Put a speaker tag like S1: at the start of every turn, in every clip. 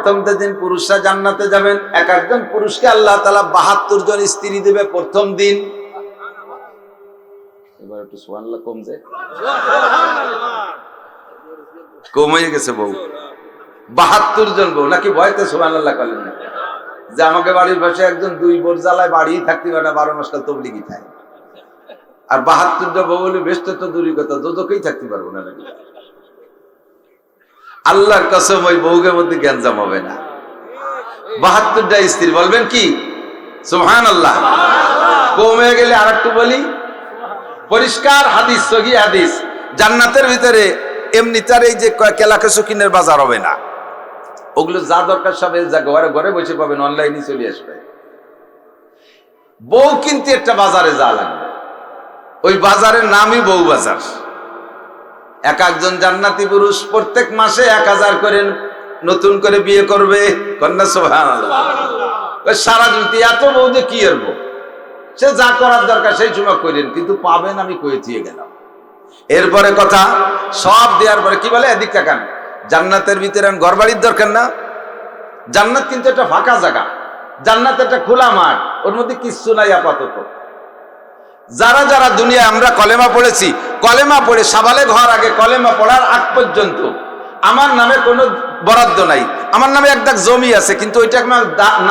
S1: প্রথম দিন পুরুষরা জান্নাতে যাবেন, এক একজন পুরুষকে আল্লাহ তাআলা ৭২ জন স্ত্রী দেবে প্রথম দিন। এবার একটু সুবহানাল্লাহ কম যায়, কম হয়ে গেছে বউ, ৭২ জন বউ নাকি? ভয়তে সুবহানাল্লাহ করলেন না যে আমাকে বাড়ির পাশে একজন ২ বোর জ্বালায় বাড়ি থাকতে পারে না, ১২ মাস কাল তবলিগি থাকে, আর ৭২টা বউ বলে বেশ তো দূরই কথা, দুদকেই থাকতে পারবো না নাকি? আল্লাহর কসম ওই বউকের মধ্যে গ্যাঞ্জাম হবে না। ৭২টা স্ত্রী বলবেন কি সুবহানাল্লাহ। কমে গেলে আর একটু বলি, পরিষ্কার হাদিস, সহিহ হাদিস, জান্নাতের ভিতরে এমনি তার এই যে কেলাকে সুকিনের বাজার হবে না, ওগুলো যা দরকার সব ঘরে ঘরে বসে পাবেন, অনলাইনে চলে আসবে। বউ কিন্তু একটা বাজারে যা লাগবে, ওই বাজারের নামই বউ বাজার। এক একজন জান্নাতি পুরুষ প্রত্যেক মাসে ১,০০০ করে নতুন করে বিয়ে করবে, কন্যা সুবহানাল্লাহ। সারা জুতি এত বউ যে কি করবো, সে যা করার দরকার সেই সময় করেন, কিন্তু পাবেন আমি কয়ে দিয়ে গেলাম। এরপরে কথা সব দেওয়ার পরে কি বলে, এদিক তাকান, জান্নাতের ভিতরে ঘর বাড়ির দরকার না। জান্নাত কিন্তু একটা ফাঁকা জায়গা, জান্নাত একটা খোলা মাঠ, ওর মধ্যে কিচ্ছু নাই আপাতত। যারা যারা দুনিয়ায় আমরা কলেমা পড়েছি, কলেমা পড়ে সাবালেগ হওয়ার আগে, কলেমা পড়ার আগ পর্যন্ত আমার নামে কোনো বরাদ্দ নাই, আমার নামে এক দাগ জমি আছে, কিন্তু ওইটা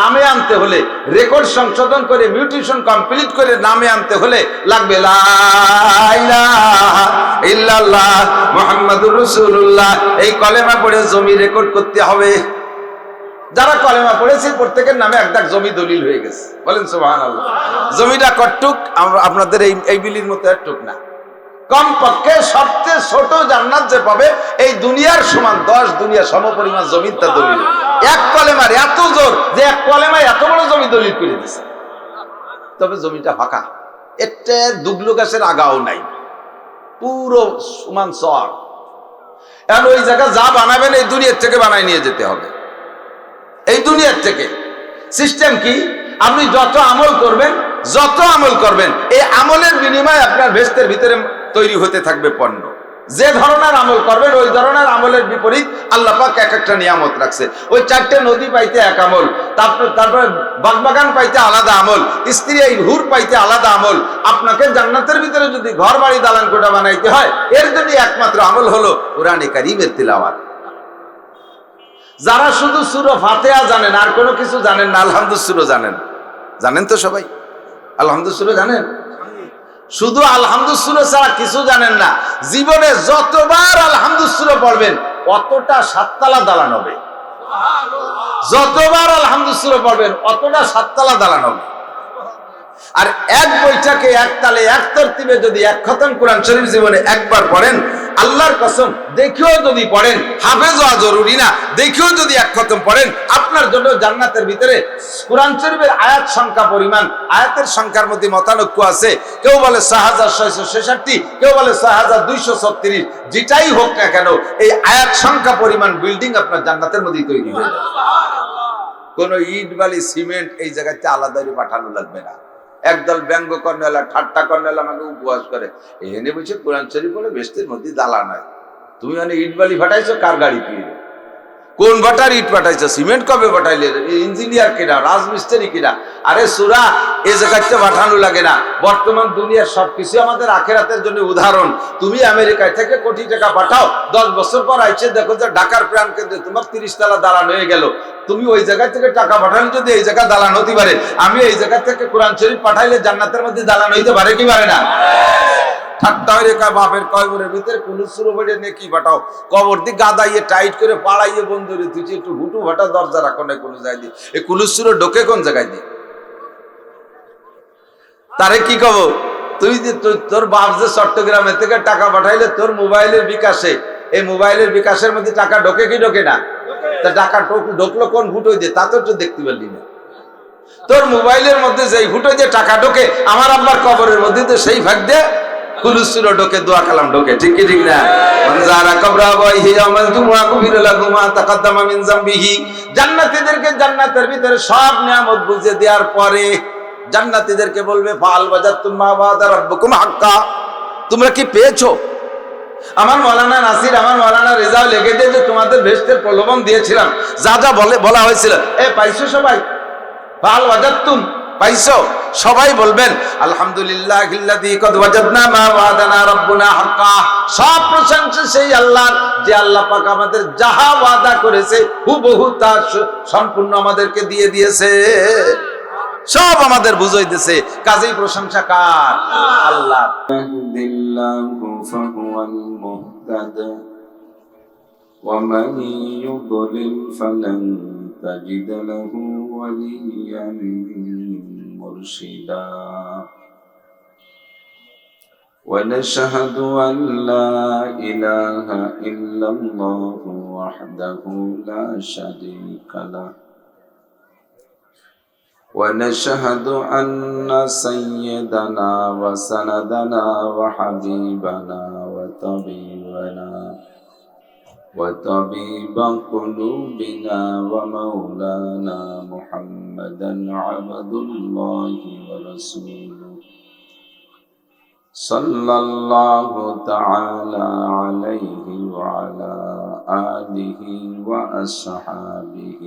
S1: নামে আনতে হলে, রেকর্ড সংশোধন করে, মিউটেশন কমপ্লিট করে নামে আনতে হলে লাগবে লা ইলাহা ইল্লাল্লাহ মুহাম্মাদুর রাসূলুল্লাহ। এই কলেমা পড়ে জমি রেকর্ড করতে হবে। যারা কলেমা পড়েছে প্রত্যেকের নামে এক দাগ জমি দলিল হয়ে গেছে, বলেন সুবহানাল্লাহ। জমিটা কটুক, আপনাদের এই বিলির মতো একটুক না, কমপক্ষে সবচেয়ে ছোট জান্নাত যে পাবে এই দুনিয়ার সমান ১০ দুনিয়া সমপরিমাণ জমিন তা দলিল। এক কলেমার এত জোর যে এক কলেমায় এত বড় জমি দলিল করে দিছে। তবে জমিটা ফাঁকা, একটা দুগলো গাছের আগাও নাই, পুরো সমান চর। এখন ওই জায়গা যা বানাবেন এই দুনিয়ার থেকে বানাই নিয়ে যেতে হবে। এই দুনিয়ার থেকে সিস্টেম কি, আপনি যত আমল করবেন, এই আমলের বিনিময়ে আপনার ভেস্তের ভিতরে তৈরি হতে থাকবে পণ্য। যে ধরনের আমল করবেন ওই ধরনের আমলের বিপরীত আল্লাহ পাক এক একটা নিয়ামত রাখছে। ওই ৪টে নদী পাইতে এক আমল, তারপরে বাগবাগান পাইতে আলাদা আমল, স্ত্রী এই হুর পাইতে আলাদা আমল। আপনাকে জান্নাতের ভিতরে যদি ঘর বাড়ি দালান কোঠা বানাইতে হয়, এর জন্য একমাত্র আমল হলো কোরআনে কারীমের তিলাওয়াত। যারা শুধু সূরা ফাতিহা জানেন, আর কোনো কিছু জানেন না, আলহামদুলিল্লাহ জানেন তো সবাই? আলহামদুলিল্লাহ জানেন? শুধু আলহামদুলিল্লাহ ছাড়া কিছু জানেন না। জীবনে যতবার আলহামদুলিল্লাহ পড়বেন অতটা ৭ তলা দালান হবে। যতবার আলহামদুলিল্লাহ পড়বেন অতটা ৭ তলা দালান হবে। আর এক বৈঠকে এক তালে এক তরতিবে যদি এক খতম কোরআন শরীফ জীবনে একবার পড়েন, আল্লাহর কসম দেখেও যদি পড়েন, হাফেজ হওয়া জরুরি না, দেখেও যদি এক খতম পড়েন, আপনার জন্য জান্নাতের ভিতরে কোরআন শরীফের আয়াত সংখ্যা পরিমাণ, আয়াতের সংখ্যার মধ্যে মতানৈক্য আছে। কেউ বলে ৬,৬৬৬, কেউ বলে ৬,২৩৬, যেটাই হোক না কেন এই আয়াত সংখ্যা পরিমাণ বিল্ডিং আপনার জান্নাতের মধ্যে তৈরি হয়ে যাবে। কোন ইট বালি সিমেন্ট এই জায়গাতে আলাদা পাঠানো লাগবে না। একদল ব্যঙ্গ কর্নেলা, ঠাট্টা কর্নেলা আমাকে উপহাস করে, এনে বলছে কোরআন শরীফ পড়ে বেস্তের মধ্যে দালান হয়। তুমি মানে ইট বালি ফাটাইছো, কার গাড়ি পেয়ে কোন ভাটার ইট পাঠাইছো? সিমেন্ট কবে পাঠাইলে? ইঞ্জিনিয়ার কিনা, রাজমিস্ত্রি কিনা? আরে সুরা এ জায়গাতে পাঠানো লাগে না। বর্তমান দুনিয়ার সবকিছু আমাদের আখেরাতের জন্য উদাহরণ। তুমি আমেরিকায় থেকে কোটি টাকা পাঠাও, 10 বছর পর আইছে দেখো যে ঢাকার প্রাণ কেন্দ্রে তোমার 30 তলা দালান হয়ে গেল। তুমি ওই জায়গা থেকে টাকা পাঠালে যদি এই জায়গা দালান হতে পারে, আমি এই জায়গা থেকে কোরআন শরীফ পাঠাইলে জান্নাতের মধ্যে দালান হইতে পারে কি পারে না? ঠাট্টা হয়ে রেখা বাপের কবরের ভিতরে কুলুসুরো বেড়ে নেকি পাঠাও, কবর দিয়ে গাদাইয়ে টাইট করে পাড়াইয়ে বন্ধ রে, তুই একটু হুটু ভাটা দরজা রাখো না কোনো জায়গায় দিয়ে। এই কুলুসুরো ঢোকে কোন জায়গায় দিয়ে? তারে কি কব, তুই যে তোর বাপ যে চট্টগ্রামে থেকে টাকা পাঠাইলে তোর মোবাইলের বিকাশে, এই মোবাইলের বিকাশের মধ্যে টাকা ঢোকে কি ঢোকে না? তা টাকা ঢোকলো কোন ফুটো দিয়ে, তা তো একটু দেখতে পারলি না। তোর মোবাইলের মধ্যে যেই ফুটো দিয়ে টাকা ঢোকে, আমার আব্বার কবরের মধ্যে তো সেই ভাগ দিয়ে কুলুসুরো ঢোকে, দোয়া কালাম ঢোকে, ঠিক কি ঠিক না? মানজারা কবরা বাইহি আমাল তুমা কুবিরা লাগুমা তাকাদ্দামা মিন জামবিহি। জান্নাতীদেরকে জান্নাতের ভিতরে সব নিয়ামত বুঝে দেওয়ার পরে জান্নাতীদেরকে বলবে ফাল বাজাতুম মা ওয়াদা রাব্বুকুম হাক্কা, তোমরা কি পেয়েছো? আমার মৌলানা নাসির, আমার মৌলানা রেজাও লেগে দিয়ে যে তোমাদের বেহেশতের প্রলোভন দিয়েছিলাম, যা যা বলা হয়েছিল, পাইছো সবাই? ফাল ওয়াজাদতুম, পাইছো? সবাই বলবেন আলহামদুলিল্লাহিল্লাযী কদ ওয়াজাদনা মা ওয়াদানা রাব্বুনা হাক্কা। সব প্রশংসা সেই আল্লাহর, যে আল্লাহ পাক আমাদের যাহা ওয়াদা করেছে হুবহু তা সম্পূর্ণ আমাদেরকে দিয়ে দিয়েছে, সব আমাদের বুঝাইতেছে। কাজেই প্রশংসা কার? আল্লাহ।
S2: ইয়াহদিল্লাহু ফাহুয়াল মুহতাদ ওয়া মান ইউদ্লিল ফালান তাজিদ লাহু ওয়ালিয়্যান মুরশিদা। ونشهد أن لا إله إلا الله وحده لا شريك له ونشهد أن سيدنا وسندنا وحبيبنا وطبيب قلوبنا ومولانا محمدا عبد الله ورسوله صلى الله تعالى عليه وعلى آله وأصحابه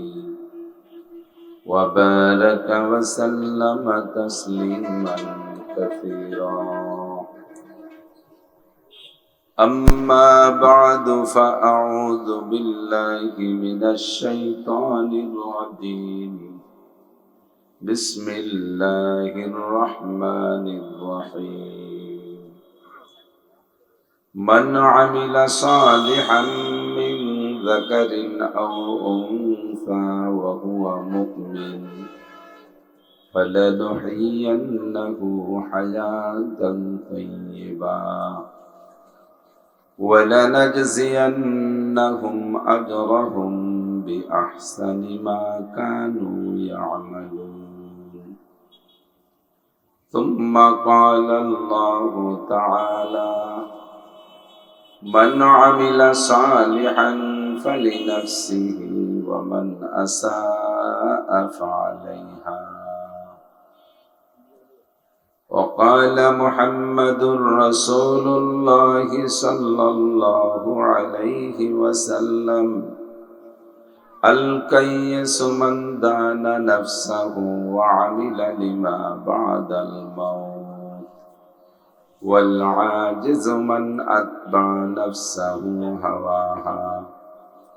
S2: وبارك وسلم تسليما كثيرا. أما بعد فأعوذ بالله من الشيطان الرجيم. بسم الله الرحمن الرحيم. من عمل صالحا من ذكر أو أنثى وهو مؤمن فلنحيينه حياة طيبة ولنجزينهم أجرهم بأحسن ما كانوا يعملون. ثم قال الله تعالى: من عمل صالحا فلنفسه ومن أساء فعليها. وقال محمد رسول الله صلى الله عليه وسلم: الكيس من دان نفسه وعمل لما بعد الموت والعاجز من أتبع نفسه هواها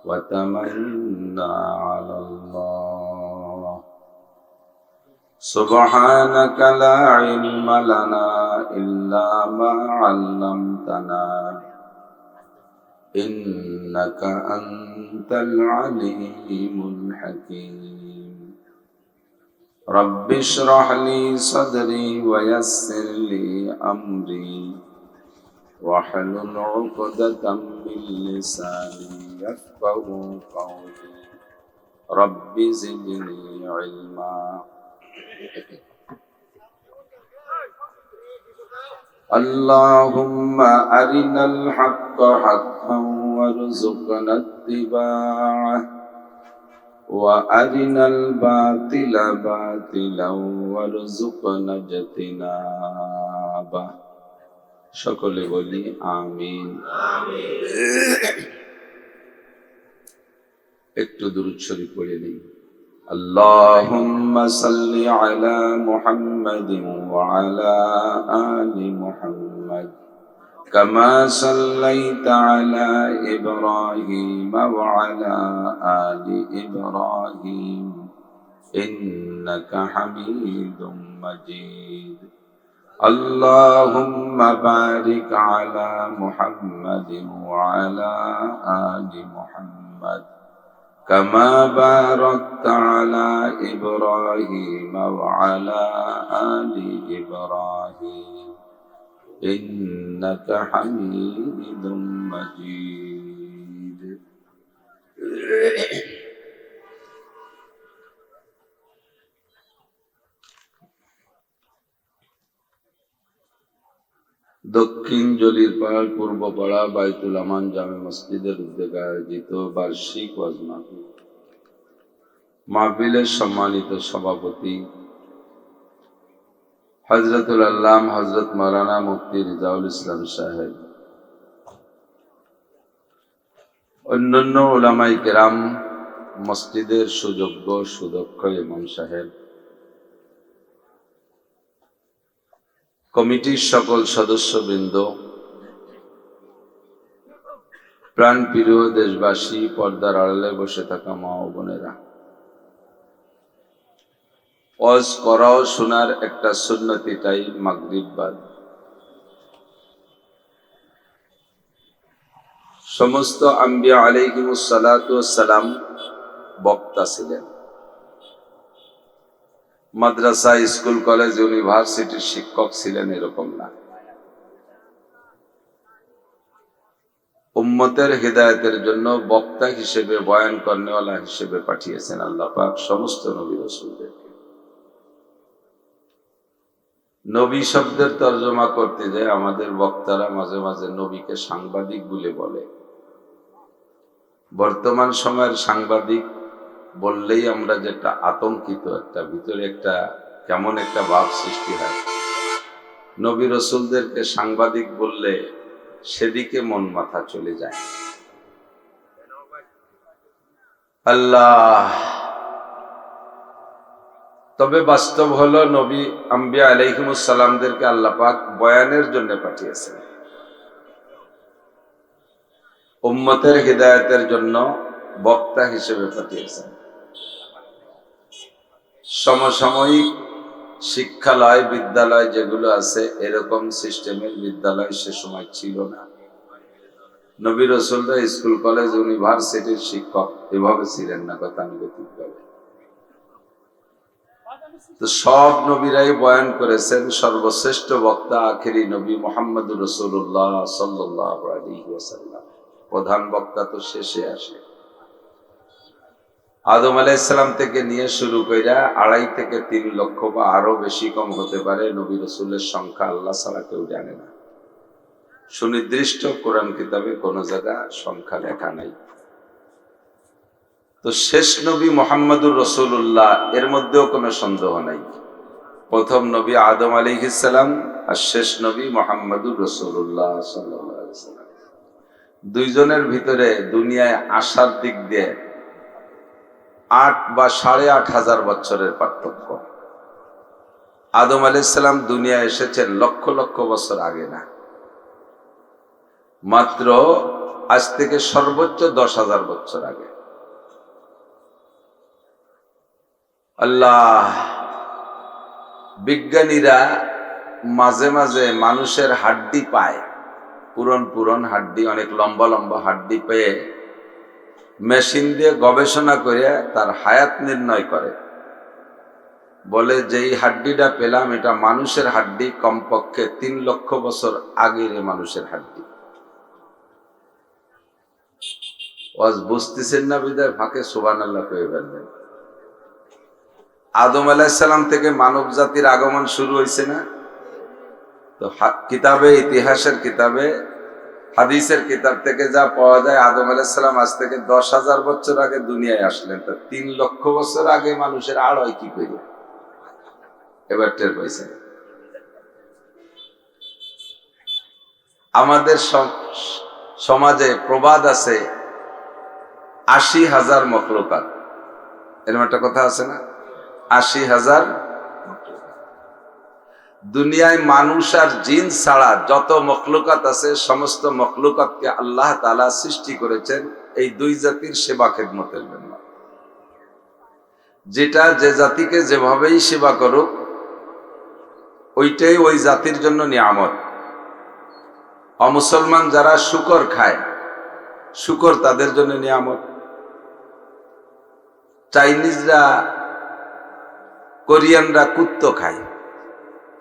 S2: وتمنى على الله. سبحانك لا علم لنا إلا ما علمتنا إنك أنت العليم الحكيم. رب اشرح لي صدري ويسر لي أمري واحلل عقدة من لساني يفقه قولي. رب زدني علما. اللهم أرنا الحق حقا وارزقنا اتباعه وأرنا الباطل باطلا وارزقنا اجتنابه. সকলে বলি আমিন। একটু দুরূদ শরীফ পড়ে নিই। اللهم صل على محمد وعلى آل محمد كما صليت على إبراهيم وعلى آل إبراهيم إنك حميد مجيد. اللهم بارك على محمد وعلى آل محمد كما باركت على إبراهيم وعلى آل إبراهيم إنك حميد مجيد. দক্ষিণ জলিরপাড় পূর্বপাড়া বাইতুল আমান জামে মসজিদের উদ্যোগে আয়োজিত বার্ষিক ওয়াজ মাহফিল। মাহফিলের সম্মানিত সভাপতি হযরতুল আল্লাম হযরত মাওলানা মুফতি রিজাউল ইসলাম সাহেব, অন্যান্য উলামায়ে কেরাম, মসজিদের সুযোগ্য সুদক্ষ ইমাম সাহেব, কমিটির সকল সদস্যবৃন্দ, প্রাণপ্রিয় দেশবাসী, পর্দার আড়ালে বসে থাকা মা ও বোনেরা, ওয়াজ করা ও শোনার একটা সুন্নতি টাইম মাগরিব বাদ। সমস্ত আম্বিয়া আলাইহিমুস সালাতু ওয়াস সালাম বক্তা ছিলেন। মাদ্রাসা, স্কুল, কলেজ, ইউনিভার্সিটির শিক্ষক ছিলেন এরকম না। উম্মতের হিদায়াতের জন্য বক্তা হিসেবে, বয়ান করনেওয়ালা হিসেবে পাঠিয়েছেন আল্লাহ পাক সমস্ত নবী রাসূলদেরকে। নবী শব্দের তর্জমা করতে যায় আমাদের বক্তারা মাঝে মাঝে নবীকে সাংবাদিক বলে বলে। বর্তমান সময়ের সাংবাদিক বললেই আমরা যেটা আতঙ্কিত, একটা ভিতরে একটা কেমন একটা ভাব সৃষ্টি হয়। নবী রাসূলদেরকে সাংবাদিক বললে সেদিকে মন মাথা চলে যায়। আল্লাহ, তবে বাস্তব হলো নবী আম্বিয়া আলাইহিমুস সালামদেরকে আল্লাহ পাক বয়ানের জন্য পাঠিয়েছেন, উম্মতের হিদায়াতের জন্য বক্তা হিসেবে পাঠিয়েছেন। সমসাময়িক শিক্ষালয়, বিদ্যালয় যেগুলো আছে, এরকম সিস্টেমের বিদ্যালয় সে সময় ছিল না। নবী রাসূলরা স্কুল, কলেজ, ইউনিভার্সিটির শিক্ষক এভাবে ছিলেন না গতানুগতিকভাবে। তো সব নবীরাই বয়ান করেছেন। সর্বশ্রেষ্ঠ বক্তা আখেরি নবী মুহাম্মদুর রাসূলুল্লাহ সাল্লাল্লাহু আলাইহি ওয়াসাল্লাম। প্রধান বক্তা তো শেষে আসে। আদম আলাইহিস সালাম থেকে নিয়ে শুরু কইরা 2.5 থেকে 3 লক্ষ বা আরো বেশি কম হতে পারে নবী রাসূলের সংখ্যা আল্লাহ ছাড়া কেউ জানে না। সুনির্দিষ্ট কোরআন কিতাবে কোন জায়গা সংখ্যা লেখা নাই। তো শেষ নবী মুহাম্মদুর রাসূলুল্লাহ, এর মধ্যেও কোনো সন্দেহ নাই। প্রথম নবী আদম আলাইহিস সালাম আর শেষ নবী মুহাম্মদুর রাসূলুল্লাহ সাল্লাল্লাহু আলাইহি ওয়াসাল্লাম। দুইজনের ভিতরে দুনিয়ায় আসার দিক দিয়ে 8 বা 8,500 বছরের পার্থক্য। আদম আলাইহিস সালাম দুনিয়ায় এসেছেন লক্ষ লক্ষ বছর আগে না, মাত্র আজ থেকে সর্বোচ্চ 10,000 বছর আগে। আল্লাহ, বিজ্ঞানীরা মাঝে মাঝে মানুষের হাড্ডি পায়, পুরন হাড্ডি, অনেক লম্বা লম্বা হাড্ডি পেয়ে মেশিন দিয়ে গবেষণা করে তার হায়াত নির্ণয় করে। বলে যেই হাড্ডিটা পেলাম এটা মানুষের হাড্ডি, কমপক্ষে 3 লক্ষ বছর আগের মানুষের হাড্ডি। ওয়াজ বুঝতেছেন না বিদায় ফাঁকে সুবহানাল্লাহ কয়ে ফেলবেন। আদম আলাইহিস সালাম থেকে মানব জাতির আগমন শুরু হয়েছে না? তো কিতাবে, ইতিহাসের কিতাবে, হাদিসের কিতাব থেকে যা পাওয়া যায়, আদম আলাইহিস সালাম আজ থেকে 10,000 বছর আগে দুনিয়ায় আসলেন। তা 3 লক্ষ বছর আগে মানুষের আড় হয় কি করে? এবার টের পাইছেন? আমাদের সমাজে প্রবাদ আছে 80,000 মখলুকাত, এরকম একটা কথা আছে না? 80,000 দুনিয়ায় মানুষ আর জিন ছাড়া যত মখলুকাত আছে, সমস্ত মখলুকাতকে আল্লাহ তাআলা সৃষ্টি করেছেন এই দুই জাতির সেবা খেদমতের জন্য। যেটা যে জাতিকে যেভাবেই সেবা করুক ওইটাই ওই জাতির জন্য নিয়ামত। অমুসলমান যারা শুকর খায়, শুকর তাদের জন্য নিয়ামত। চাইনিজরা, কোরিয়ানরা কুত্তো খায়,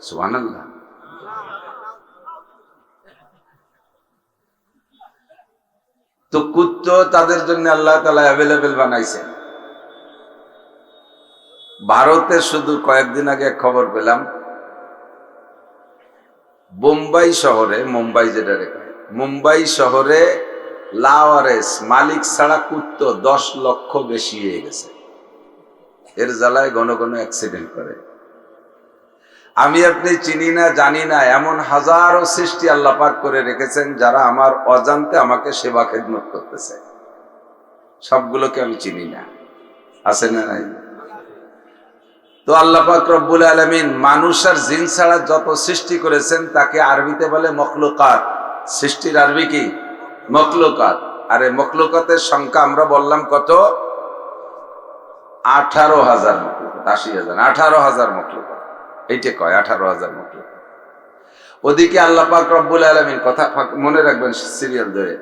S2: সুবহানাল্লাহ। তো কুত্তো তাদের জন্য আল্লাহ তাআলা অ্যাভেলেবেল বানাইছেন। ভারতে শুধু কয়েকদিন আগে খবর পেলাম, মুম্বাই শহরে, মুম্বাই যেটা রেখে, মুম্বাই শহরে লাওয়ারেস মালিক ছাড়া কুত্তো 10 লক্ষ বেশি হয়ে গেছে। এর জ্বালায় ঘন ঘন অ্যাক্সিডেন্ট করে। আমি আপনি চিনি না, জানি না, এমন হাজারো সৃষ্টি আল্লাহ পাক করে রেখেছেন যারা আমার অজান্তে আমাকে সেবা খেদমত করতেছে। সবগুলোকে আমি চিনি না, আছে না নাই? তো আল্লাহ পাক রব্বুল আলামিন মানুষ আর জিন ছাড়া যত সৃষ্টি করেছেন তাকে আরবিতে বলে মখলুকাত। সৃষ্টির আরবি কি? মখলুকাত। আর এই মখলুকাতের সংখ্যা আমরা বললাম কত? 18,000 মখলুকাত, 80,000, 18,000 মখলুকাত। এইটা কয় 18,000 মখলুকাত। ওদিকে আল্লাহ পাক রব্বুল আলামিন, কথা মনে রাখবেন সিরিয়াল ধরে,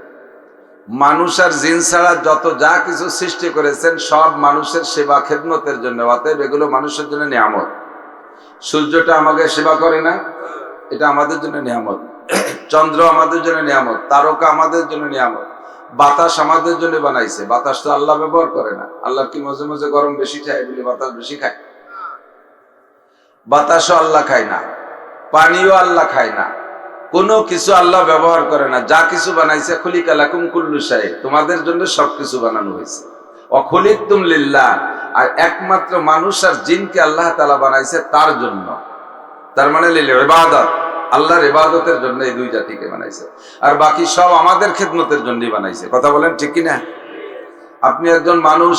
S2: মানুষ আর জিন ছাড়া যত যা কিছু সৃষ্টি করেছেন সব মানুষের সেবা খেদমতের জন্য। অতএব এগুলো মানুষের জন্য নিয়ামত। সূর্যটা আমাকে সেবা করে না, এটা আমাদের জন্য নিয়ামত। চন্দ্র আমাদের জন্য নিয়ামত, তারকা আমাদের জন্য নিয়ামত। বাতাস আমাদের জন্য বানাইছে, বাতাস তো আল্লাহ ব্যবহার করে না। আল্লাহ কি মাঝে মাঝে গরম বেশি খায় বলে বাতাস বেশি খায়? বাতাসও আল্লাহ খায় না, পানিও আল্লাহ খায় না, কোনো কিছু আল্লাহ ব্যবহার করে না। যা কিছু বানাইছে খুলিকা লাকুম কুল্লু শাই, তোমাদের জন্য সবকিছু বানানো হয়েছে। অখুলিকতুম লিল্লাহ, আর একমাত্র মানুষ আর জিনকে আল্লাহ তাআলা বানাইছে তার জন্য। তার মানে লিল ইবাদত, আল্লাহর ইবাদতের জন্য এই দুই জাতিকে বানাইছে। আর বাকি সব আমাদের খেদমতের জন্যই বানাইছে। কথা বলেন ঠিক কি না? আপনি একজন মানুষ,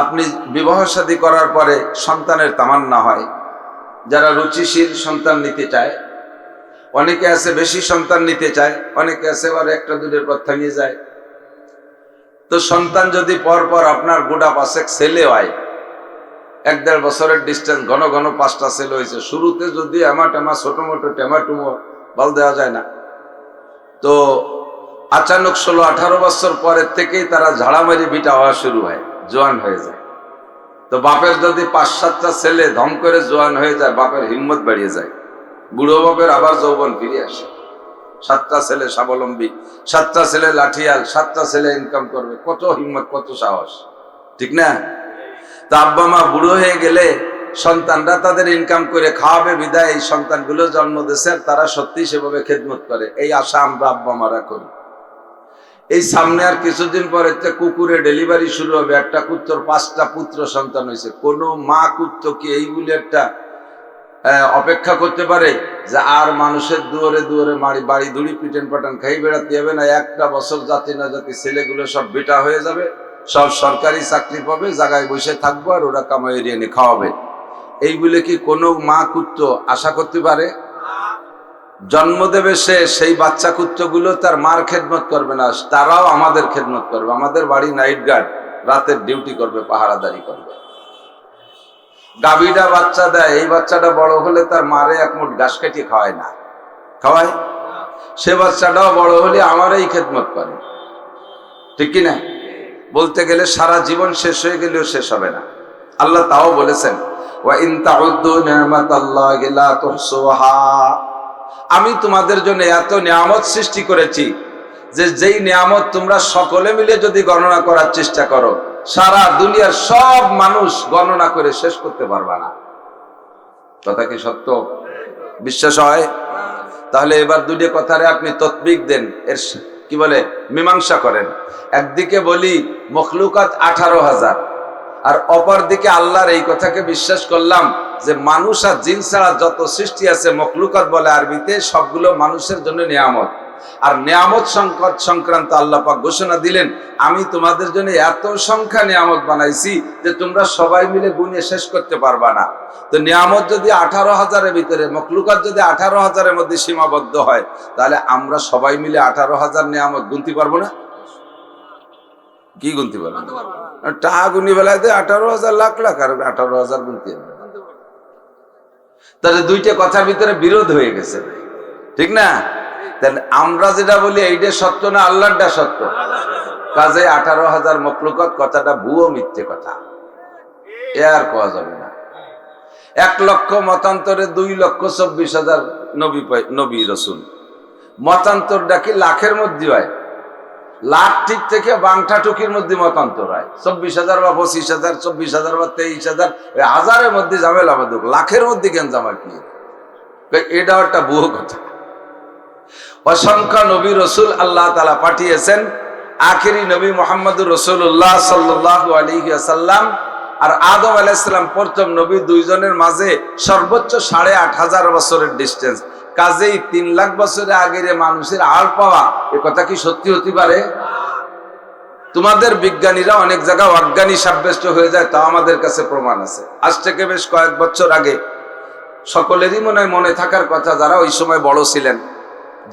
S2: আপনি বিবাহ শাদী করার পরে সন্তানের তামান্না হয়। যারা রুচিশীল সন্তান নিতে চায়, অনেকে আছে বেশি সন্তান নিতে চায়, অনেকে আছে আবার একটা দুটোর পর থামিয়ে যায়। তো সন্তান যদি পর আপনার গোটা 5 ছেলে হয়, 1-1.5 বছরের ডিস্টেন্স, ঘন ঘন 5টা ছেলে হয়েছে, শুরুতে যদি টেমা ছোট মোটো টেমাটুমো বল দেওয়া যায় না, তো আচানক 16-18 বছর পরের থেকেই তারা ঝাড়ামারি বিটা হওয়া শুরু হয়, জোয়ান হয়ে যায়। তো বাপের যদি 5-7টা ছেলে ধম করে জোয়ান হয়ে যায়, বাপের হিম্মত বাড়িয়ে যায়, বুড়ো বাপের আবার যৌবন ফিরে আসে। 7টা ছেলে স্বাবলম্বী, 7টা ছেলে লাঠিয়াল, 7টা ছেলে ইনকাম করবে, কত হিম্মত, কত সাহস, ঠিক না? তা আব্বা মা বুড়ো হয়ে গেলে সন্তানরা তাদের ইনকাম করে খাওয়াবে বিদায় এই সন্তানগুলো জন্ম দিয়েছে, তারা সত্যি সেভাবে খেদমত করে, এই আশা আমরা আব্বা মারা করি। এই সামনে আর কিছুদিন পরে কুকুরে ডেলিভারি শুরু হবে। একটা কুত্তর 5টা পুত্র সন্তান হয়েছে। কোন মা কুত্ত কি এইগুলি একটা অপেক্ষা করতে পারে যে আর মানুষের দুয়ারে দুয়ারে বাড়ি ধুড়ি পিটেন পাটান খাই বেড়াতে হবে না? একটা বছর জাতি না জাতি ছেলেগুলো সব বেটা হয়ে যাবে, সব সরকারি চাকরি পাবে, জায়গায় বসে থাকবো আর ওরা কামাই এনে খাওয়াবে। এইগুলো কি কোনো মা কুত্ত আশা করতে পারে? জন্ম দেবে সে, সেই বাচ্চা কুত্তগুলো তার মার খেদমত করবে না, তারাও আমাদের খেদমত করবে। আমাদের বাড়ি নাইট গার্ড, রাতের ডিউটি করবে, পাহারাদারি করবে। গাভীটা বাচ্চা দেয়, এই বাচ্চাটা বড় হলে তার মারে 1 মুঠ ঘাস কেটে খাওয়ায় না, খাওয়ায়? সে বাচ্চাটাও বড় হলে আমারই খেদমত করে, ঠিক কিনা? বলতে গেলে সারা জীবন শেষ হয়ে গেলেও শেষ হবে না। আল্লাহ তাও বলেছেন, ওয়া ইন তাউদ্দু নি'মাতাল্লাহি লা তুহসুহা, আমি তোমাদের জন্য এত নিয়ামত সৃষ্টি করেছি যে যেই নিয়ামত তোমরা সকলে মিলে যদি গণনা করার চেষ্টা করো, সারা দুনিয়ার সব মানুষ গণনা করে শেষ করতে পারবে না। কথা কি সত্য? বিশ্বাস হয়? তাহলে এবার দুটো কথারে আপনি ততবিক দেন, এর কি বলে মীমাংসা করেন। একদিকে বলি মখলুকাত 18,000, আর অপর দিকে আল্লাহর এই কথাকে বিশ্বাস করলাম যে মানুষ আর জিন ছাড়া যত সৃষ্টি আছে, মখলুকাত বলে আরবিতে, সবগুলো মানুষের জন্য নিয়ামত। আর নিয়ামত সংক্রান্ত আল্লাহ পাক ঘোষণা দিলেন, আমি তোমাদের জন্য এত সংখ্যা নিয়ামত বানাইছি যে তোমরা সবাই মিলে গুণে শেষ করতে পারবা না। তো নিয়ামত যদি 18,000-এর ভিতরে, মখলুকাত যদি 18,000-এর মধ্যে সীমাবদ্ধ হয়, তাহলে আমরা সবাই মিলে 18,000 নিয়ামত গুনতে পারবো না? কি গুনতে পারবো? টাকা গুনি বেলায় 18,000 লাখ লাখ, আর 18,000 গুনতে হবে। তাহলে দুইটা কথার ভিতরে বিরোধ হয়ে গেছে, ঠিক না? তাহলে আমরা যেটা বলি এইটা সত্য না আল্লাহটা সত্য? কাজে 18,000 মখলুকাত কথাটা ভুয়ো মিথ্যে কথা, এ আর কোয়া যাবে না। 1 লক্ষ মতান্তরে 2,24,000 নবী রসুল। মতান্তরটা কি লাখের মধ্যে হয়? লাখ ঠিক থেকে বাংটা টুকির মধ্যে মতান্তর হয়। 24,000 বা 25,000, 24,000 বা 23,000, হাজারের মধ্যে ঝামেলা বাঁধুক, লাখের মধ্যে কেন জামা কি? এটা একটা ভুয়ো কথা। অসংখ্য নবী রসুল আল্লাহ তাআলা পাঠিয়েছেন। আখেরি নবী মুহাম্মদুর রাসূলুল্লাহ সাল্লাল্লাহু আলাইহি ওয়াসাল্লাম আর আদম আলাইহিস সালাম প্রথম নবী, দুইজনের মাঝে সর্বোচ্চ 8,500 বছরের ডিস্টেন্স। কাজেই 3 লাখ বছরের আগের মানুষের আল পাওয়া, এ কথা কি সত্যি হতে পারে?
S1: তোমাদের বিজ্ঞানীরা অনেক জায়গায় অজ্ঞানী সাব্যস্ত হয়ে যায়, তা আমাদের কাছে প্রমাণ আছে। আজ থেকে বেশ কয়েক বছর আগে সকলেরই মনে থাকার কথা, যারা ওই সময় বড় ছিলেন,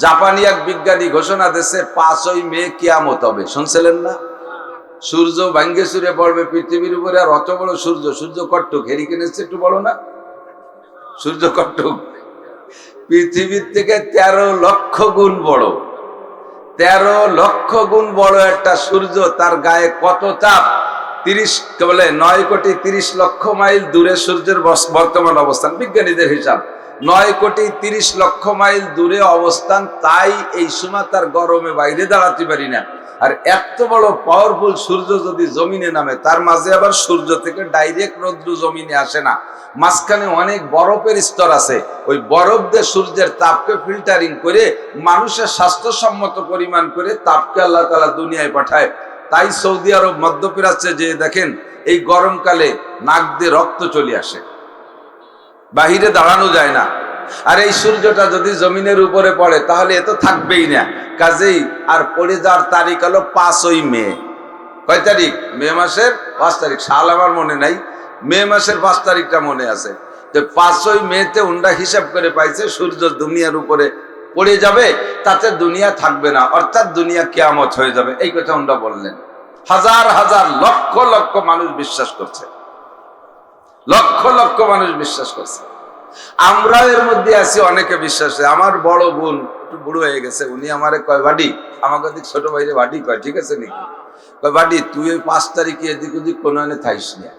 S1: জাপানি এক বিজ্ঞানী ঘোষণা দিয়েছে 5ই মে কিয়ামত হবে। শুনছিলেন না? সূর্য ভাঙ্গে চুরে পড়বে পৃথিবীর উপরে। আর অত বড় সূর্য, সূর্য কট্টুক, হেরিকেনের চেয়ে একটু বড় না? সূর্য কট্টুক, পৃথিবীর থেকে 13 লক্ষ গুণ বড়। 13 লক্ষ গুণ বড় একটা সূর্য, তার গায়ে কত চাপ! 9,30 লক্ষ মাইল দূরে সূর্যের বর্তমান অবস্থান, বিজ্ঞানীদের হিসাব 9,30 লক্ষ মাইল দূরে অবস্থান। তাই এই সময় তার গরমে বাইরে দাঁড়াতে পারি না। আর এত বড় পাওয়ারফুল সূর্য যদি জমিনে নামে, তার মাঝে আবার সূর্য থেকে ডাইরেক্ট রৌদ্র জমিনে আসে না, মাঝখানে অনেক বরফের স্তর আছে। ওই বরফ দিয়ে সূর্যের তাপকে ফিল্টারিং করে মানুষের স্বাস্থ্যসম্মত পরিমাণ করে তাপকে আল্লাহ তাআলা দুনিয়ায় পাঠায়। তাই সৌদি আরব, মধ্যপ্রাচ্যে যে দেখেন, এই গরমকালে নাক দিয়ে রক্ত চলে আসে, বাহিরে দাঁড়ানো যায় না। আর এই সূর্যটা যদি জমিনের উপরে পড়ে তাহলে এ তো থাকবেই না। কাজেই আর পড়ে যাওয়ার তারিখ হলো 5ই মে। কয় তারিখ? মে মাসের 5 তারিখ। সাল আমার মনে নাই, মে মাসের 5 তারিখটা মনে আছে। তো 5ই মেতে উন্ডা হিসাব করে পাইছে সূর্য দুনিয়ার উপরে পড়ে যাবে, তাতে দুনিয়া থাকবে না, অর্থাৎ দুনিয়া কিয়ামত হয়ে যাবে। এই কথা উন্ডা বললেন। হাজার হাজার লক্ষ লক্ষ মানুষ বিশ্বাস করছে, লক্ষ লক্ষ মানুষ বিশ্বাস করছে। আমরা এর মধ্যে আছি, অনেকে বিশ্বাস করে। আমার বড় বোন একটু বুড়ো হয়ে গেছে, উনি আমারে কয়, বাড়ি, আমাকে দিক ছোট ভাইরে বাড়ি কয়, ঠিক আছে নাকি? কয়, বাড়ি তুই ওই 5 তারিখে এদিক ওদিক কোনো থাইস না।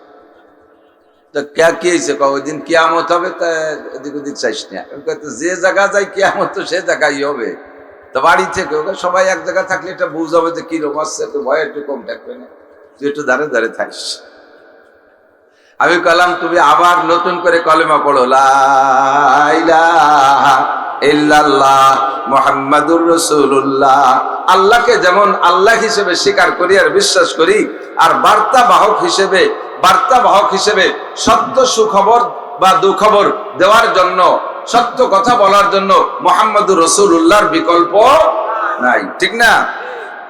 S1: তো কি হয়েছে? ওই দিন কিয়ামত হবে, তা এদিক ওদিক চাইস না। যে জায়গা যাই কিয়ামত তো সে জায়গায় হবে। তো বাড়ি থেকে সবাই এক জায়গায় থাকলে এটা বুঝ হবে যে কি রকম আসছে, একটু ভয় একটু কম থাকবে না, তুই একটু দাঁড়ে দাঁড়ে থাইস। আমি কলাম, তুমি আবার নতুন করে কলেমা পড়ো, লা ইলাহা ইল্লাল্লাহ মুহাম্মাদুর রাসূলুল্লাহ। আল্লাহকে যেমন আল্লাহ হিসেবে স্বীকার করি আর বিশ্বাস করি, আর বার্তাবাহক হিসেবে সত্য সুখবর বা দুখবর দেওয়ার জন্য, সত্য কথা বলার জন্য মুহাম্মাদুর রাসূলুল্লাহর বিকল্প নাই, ঠিক না?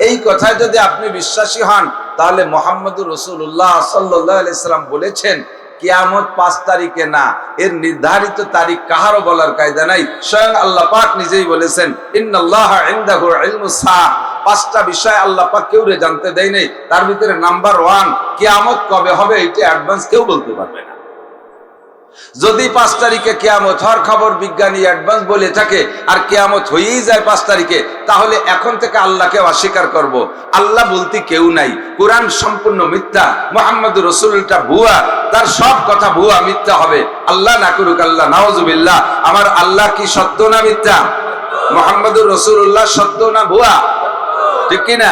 S1: এই কথায় যদি আপনি বিশ্বাসী হন, তাহলে মুহাম্মাদুর রাসূলুল্লাহ সাল্লাল্লাহু আলাইহি সাল্লাম বলেছেন কিয়ামত 5 তারিখে না, এর নির্ধারিত তারিখ কাহারও বলার কায়দা নাই। স্বয়ং আল্লাহ পাক নিজেই বলেছেন, ইন্নাল্লাহা ইনদাহু ইলমুস সাআহ। 5টা বিষয় আল্লাহ পাক কেউরে জানতে দেয় নাই। তার ভিতরে নাম্বার 1, কিয়ামত কবে হবে এটা অ্যাডভান্স কেউ বলতে পারবে না। যদি 5 তারিখে কিয়ামত হওয়ার খবর বিজ্ঞানী অ্যাডভান্স বলে থাকে, আর কিয়ামত হয়েই যায় 5 তারিখে, তাহলে এখন থেকে আল্লাহকে অস্বীকার করব। আল্লাহ বলতে কেউ নাই, কোরআন সম্পূর্ণ মিথ্যা, মুহাম্মাদুর রাসূলুল্লাহ ভুয়া, তার সব কথা ভুয়া মিথ্যা হবে। আল্লাহ না করুক, আল্লাহ নাউজুবিল্লাহ। আমার আল্লাহ কি সত্য না মিথ্যা? মুহাম্মাদুর রাসূলুল্লাহ সত্য না ভুয়া? ঠিক কি না?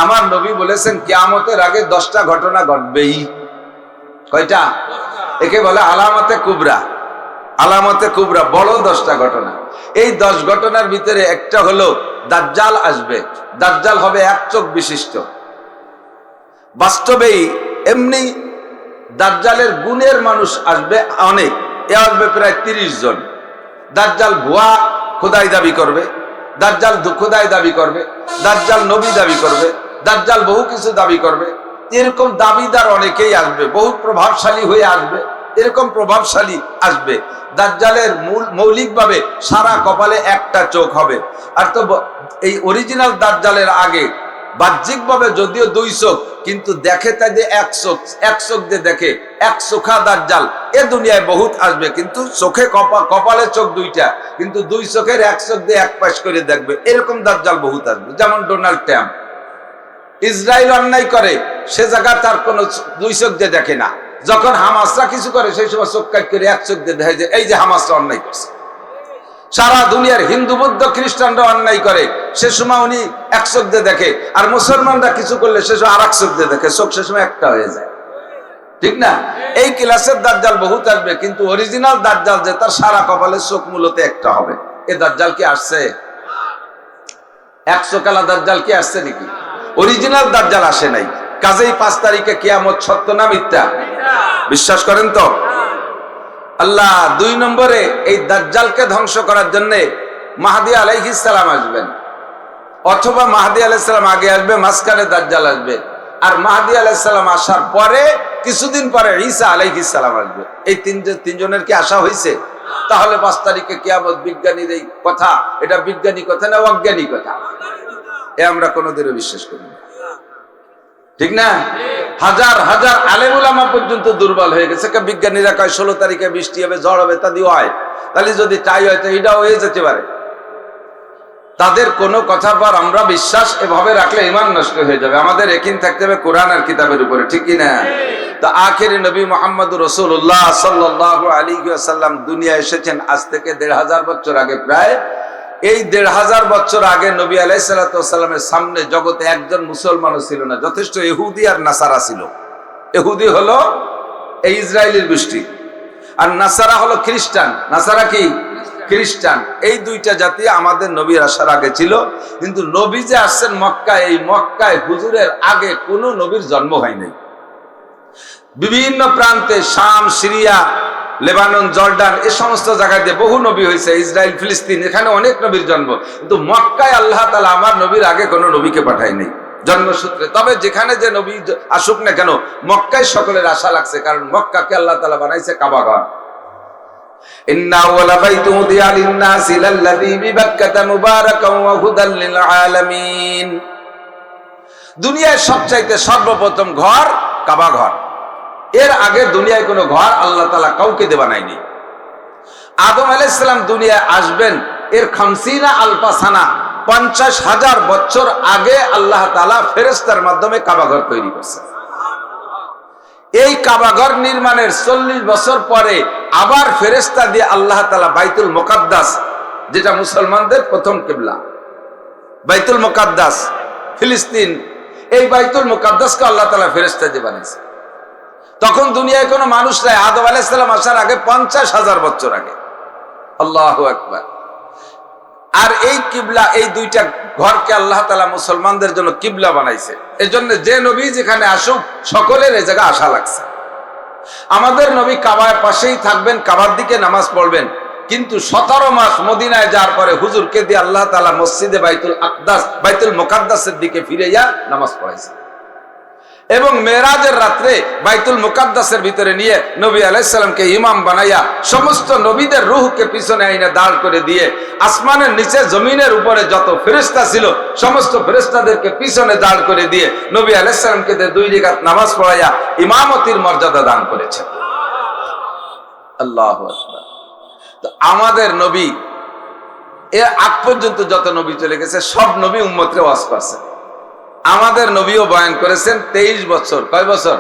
S1: আমার নবী বলেছেন কিয়ামতের আগে 10টা ঘটনা ঘটবেই। কয়টা? একে বলে আলামতে কুবরা। আলামতে কুবরা, বড় 10টা ঘটনা। এই 10 ঘটনার ভিতরে একটা হলো দাজ্জাল আসবে। দাজ্জাল হবে এক চোখ বিশিষ্ট। বাস্তবেই এমনি দাজ্জালের গুণের মানুষ আসবে অনেক, এ আসবে প্রায় 30 জন। দাজ্জাল ভুয়া খোদাই দাবি করবে, দাজ্জাল খোদাই দাবি করবে, দাজ্জাল নবী দাবি করবে, দাজ্জাল বহু কিছু দাবি করবে। এরকম দাবিদার অনেকেই আসবে, বহু প্রভাবশালী হয়ে আসবে, এরকম প্রভাবশালী আসবে। দাজ্জালের মৌলিকভাবে সারা কপালে একটা চোখ হবে। আর তো এই অরিজিনাল দাজ্জালের আগে বাহ্যিকভাবে যদিও 2 চোখ, কিন্তু দেখে তাই যে এক চোখ দিয়ে দেখে, এক চোখা দাজ্জাল এ দুনিয়ায় বহুত আসবে। কিন্তু চোখে কপালে চোখ 2টা, কিন্তু 2 চোখের এক চোখ দিয়ে এক পাশ করে দেখবে, এরকম দাজ্জাল বহুত আসবে। যেমন ডোনাল্ড ট্রাম্প। ইসরায়েল অন্যায় করে, সে জায়গা তার কোনো 2 চোখ দিয়ে দেখে না। যখন হামাসরা কিছু করে, সেই সময় চোখ কাট করে এক চোখ দিয়ে দেখে যে এই যে হামাসরা অন্যায় করছে। সারা দুনিয়ার হিন্দু বৌদ্ধ খ্রিস্টানরা অন্যায় করে, সে সময় উনি এক চোখ দিয়ে দেখে। আর মুসলমানরা কিছু করলে সে সময় আর এক চোখ দিয়ে দেখে, চোখ সে সময় একটা হয়ে যায়, ঠিক না? এই ক্লাসের দাজ্জাল বহুত আসবে, কিন্তু অরিজিনাল দাজ্জাল যে, তার সারা কপালের চোখ মূলত একটা হবে। এ দাজ্জাল কি আসছে? এক চোখালা দাজ্জাল কি আসছে নাকি? অরিজিনাল দাজ্জাল আসে নাই। কাজেই 5 তারিখে কিয়ামত সত্য না মিথ্যা? বিশ্বাস করেন তো? আল্লাহ 2 নম্বরে এই দাজ্জালকে ধ্বংস করার জন্য মাহদী আলাইহিস সালাম আসবেন। অথবা মাহদী আলাইহিস সালাম আগে আসবে, মাঝখানে দাজ্জাল আসবে, আর মাহদী আলাইহিস সালাম আসার পরে কিছুদিন পরে ঈসা আলাইহিস সালাম আসবে। এই তিনজনের কি আশা হয়েছে? তাহলে 5 তারিখে কিয়ামত বিজ্ঞানীর এই কথা, এটা বিজ্ঞানী কথা না অজ্ঞানী কথা? এ আমরা কোনোদিনও বিশ্বাস করি না, ঠিক না? হাজার হাজার আলেম উলামা পর্যন্ত দুর্বল হয়ে গেছে। বিজ্ঞানীরা কয় 16 তারিখে বৃষ্টি হবে, ঝড় হবে, তা দিয়ে হয়। তাহলে যদি তাই হয় তো এটাও হয়ে যেতে পারে। তাদের কোনো কথার পর আমরা বিশ্বাস এভাবে রাখলে ঈমান নষ্ট হয়ে যাবে। আমাদের ইয়াকিন থাকতে হবে কোরআন আর কিতাবের উপরে, ঠিক কি না? তো আখেরি নবী মুহাম্মদুর রাসূলুল্লাহ সাল্লাল্লাহু আলাইহি ওয়াসাল্লাম দুনিয়া এসেছেন আজ থেকে 1500 বছর আগে। প্রায় এই 1500 বছর আগে নবী আলাইহিস সালাতু ওয়াসাল্লামের সামনে জগতে একজন মুসলমানও ছিল না, যথেষ্ট ইহুদি আর নাসারা ছিল। ইহুদি হলো এই ইসরায়েলের গোষ্ঠী, আর নাসারা হলো খ্রিস্টান। নাসারা কি? খ্রিস্টান। এই দুইটা জাতি আমাদের নবীর আসার আগে ছিল। কিন্তু নবী যে আসছেন মক্কায়, এই মক্কায় হুজুরের আগে কোনো নবীর জন্ম হয়নি। বিভিন্ন প্রান্তে শাম, সিরিয়া, লেবানন, জর্ডান এ সমস্ত জায়গায় দিয়ে বহু নবী হয়েছে, ইসরায়েল, ফিলিস্তিন, এখানে অনেক নবীর জন্ম। কিন্তু মক্কায় আল্লাহ তাআলা আমার নবীর আগে কোনো নবীকে পাঠায়নি জন্মসূত্রে। তবে যেখানে যে নবী আসুক না কেন, মক্কায় সকলের আশা লাগছে, কারণ মক্কাকে আল্লাহ তাআলা বানাইছে কাবা ঘর। ইন্না আউওয়ালা বাইতুন উদিয়া লিন-নাসি লাল্লাযী বিবাক্কাতা মুবারাকান ওয়া হুদাল লিল আলামিন। দুনিয়ার সবচাইতে সর্বপ্রথম ঘর কাবা ঘর। এর আগে দুনিয়ায় কোনো ঘর আল্লাহ তাআলা কাউকে দেওয়া নাইনি। আদম আলাইহিস সালাম দুনিয়ায় আসবেন এর 50 আলফা সানা, 50,000 বছর আগে আল্লাহ তাআলা ফেরেশতার মাধ্যমে কাবা ঘর তৈরি করছেন। এই কাবাঘর নির্মাণের 40 বছর পরে আবার ফেরেশতা দিয়ে আল্লাহ তাআলা বাইতুল মুকাদ্দাস, যেটা মুসলমানদের প্রথম কিবলা, বাইতুল মুকাদ্দাস ফিলিস্তিন, এই বাইতুল মুকাদ্দাসকে আল্লাহ তাআলা ফেরেশতা দিয়ে বানাইছে। তখন দুনিয়ায় কোনো মানুষ নাই, আদম আলাইহিস সালাম আসার আগে 50,000 বছর আগে। আল্লাহু আকবার। আর এই কিবলা, এই দুইটা ঘরকে আল্লাহ তাআলা মুসলমানদের জন্য কিবলা বানাইছে। এজন্য যে নবী যেখানে আসুক সকলের এই জায়গা আশা লাগছে। আমাদের নবী কাবার পাশেই থাকবেন, কাবার দিকে নামাজ পড়বেন। কিন্তু 17 মাস মদিনায় যাওয়ার পরে হুজুরকে দিয়ে আল্লাহ তাআলা মসজিদে বাইতুল আকদাস, বাইতুল মুকাদ্দাসের দিকে ফিরে নামাজ পড়াইছে। এবং মেরাজের রাত্রে বাইতুল মুকাদ্দাসের ভিতরে নিয়ে নবী আলাইহিস সালামকে ইমাম বানাইয়া সমস্ত নবীদের রূহকে পিছনে আইনা দাঁড় করে দিয়ে আসমানের নিচে জমিনের উপরে যত ফেরেশতা ছিল সমস্ত ফেরেশতাদেরকে পিছনে দাঁড় করে দিয়ে নবী আলাইহিস সালামকে 2 রাকাত নামাজ পড়াইয়া ইমামতির মর্যাদা দান করেছেন। আল্লাহু আকবার। তো আমাদের নবী এর আগ পর্যন্ত যত নবী চলে গেছে সব নবী উম্মতকে ওয়াজ করছেন। আমাদের নবীও বয়ান করেছেন 23 বছর। কয় বছর?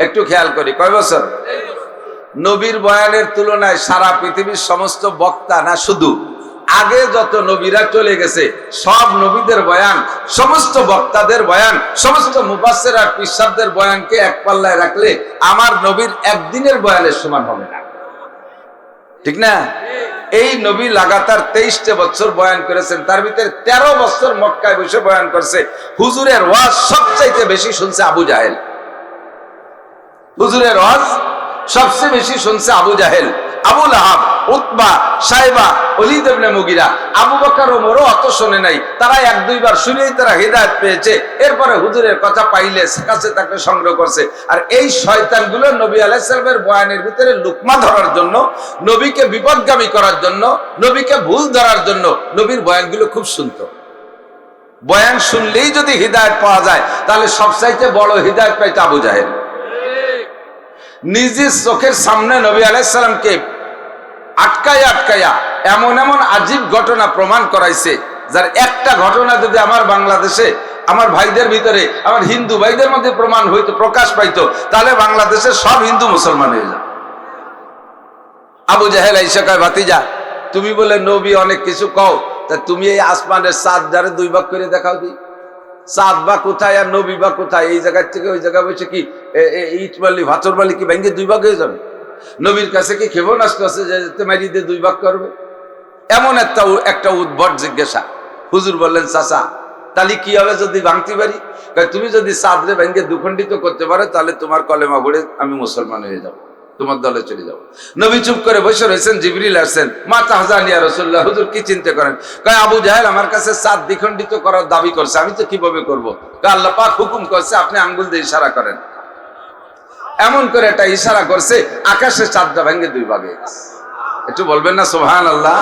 S1: একটু খেয়াল করি, কয় বছর? নবীর বয়ানের তুলনায় সারা পৃথিবীর সমস্ত বক্তা না, শুধু আগে যত নবীরা চলে গেছে সব নবীদের বয়ান, সমস্ত বক্তাদের বয়ান, সমস্ত মুফাসসির আর পিসাবদের বয়ানকে এক পাল্লায় রাখলে আমার নবীর একদিনের বয়ানের সমান হবে না, ঠিক না? এই নবী লাগাতার 23টা বছর বয়ান করেছেন। তার ভিতরে 13 বছর মক্কায় বসে বয়ান করছে। হুজুরের ওয়াজ সবচাইতে বেশি শুনছে আবু জাহেল। হুজুরের ওয়াজ সবচেয়ে বেশি শুনছে আবু জাহেল, আবু লাহাব, উতবা, সাইবা, ওলীদ ইবনে মুগিরা। আবু বকর ওমরও অত শুনে নাই, তারা 1-2 বার শুনেই তারা হিদায়াত পেয়েছে। এরপরে হুজুরের কথা পাইলে কাছে তাকে সংগ্রহ করছে। আর এই শয়তানগুলো নবী আলাইহিস সালামের বয়ানের ভিতরে লুকমা ধরার জন্য, নবীকে বিপদগামী করার জন্য, নবীকে ভুল ধরার জন্য নবীর বয়ানগুলো খুব শুনতো। বয়ান শুনলেই যদি হিদায়াত পাওয়া যায় তাহলে সবচাইতে বড় হিদায়াত পাইতো আবু জাহেল। নিজের চোখের সামনে নবী আলাইহিস সালামকে আটকায়া আটকায়া এমন এমন আজীব ঘটনা প্রমাণ করাইছে, যার একটা ঘটনা যদি আমার বাংলাদেশে আমার ভাইদের ভিতরে, আমার হিন্দু ভাইদের মধ্যে প্রমাণ হইতো, প্রকাশ পাইতো, তাহলে বাংলাদেশের সব হিন্দু মুসলমান হয়ে যায়। আবু জাহেল আইসা কয়, ভাতিজা তুমি বলে নবী অনেক কিছু কও, তা তুমি এই আসমানের চাঁদ যারে 2 ভাগ করে দেখাও দি। চাঁদ বা কোথায় আর নবী বা কোথায়? এই জায়গা থেকে ওই জায়গা বসে কি ইট বালি ভাতর বালি কি ভেঙে 2 ভাগ হয়ে যাবে? নবীর কাছে কি ক্ষেপণাস্ত্র আছে যে মারি দিয়ে 2 ভাগ করবে? এমন একটা উদ্ভট জিজ্ঞাসা। হুজুর বললেন, চাচা তাহলে কি হবে যদি ভাঙতে পারি? তুমি যদি চাঁদরে ভেঙে 2 খণ্ডিত করতে পারো তাহলে তোমার কলেমা পড়ে আমি মুসলমান হয়ে যাব। তোমার দলে চলে যাবো। নবী চুপ করে বসে রয়েছেন, জিবরিল আসছেন, মা তাহজান ইয়া রাসূলুল্লাহ, হুজুর কি চিন্তা করেন? কয় আবু জাহেল আমার কাছে চাঁদ দ্বিখণ্ডিত করার দাবি করছে, আমি তো কিভাবে করবো? কয় আল্লাহ পাক হুকুম করছে আপনি আঙ্গুল দিয়ে ইশারা করেন। এমন করে একটা ইশারা করছে, আকাশে চাঁদটা ভেঙে দুই ভাগে গেছে। একটু বলবেন না সুবহানাল্লাহ,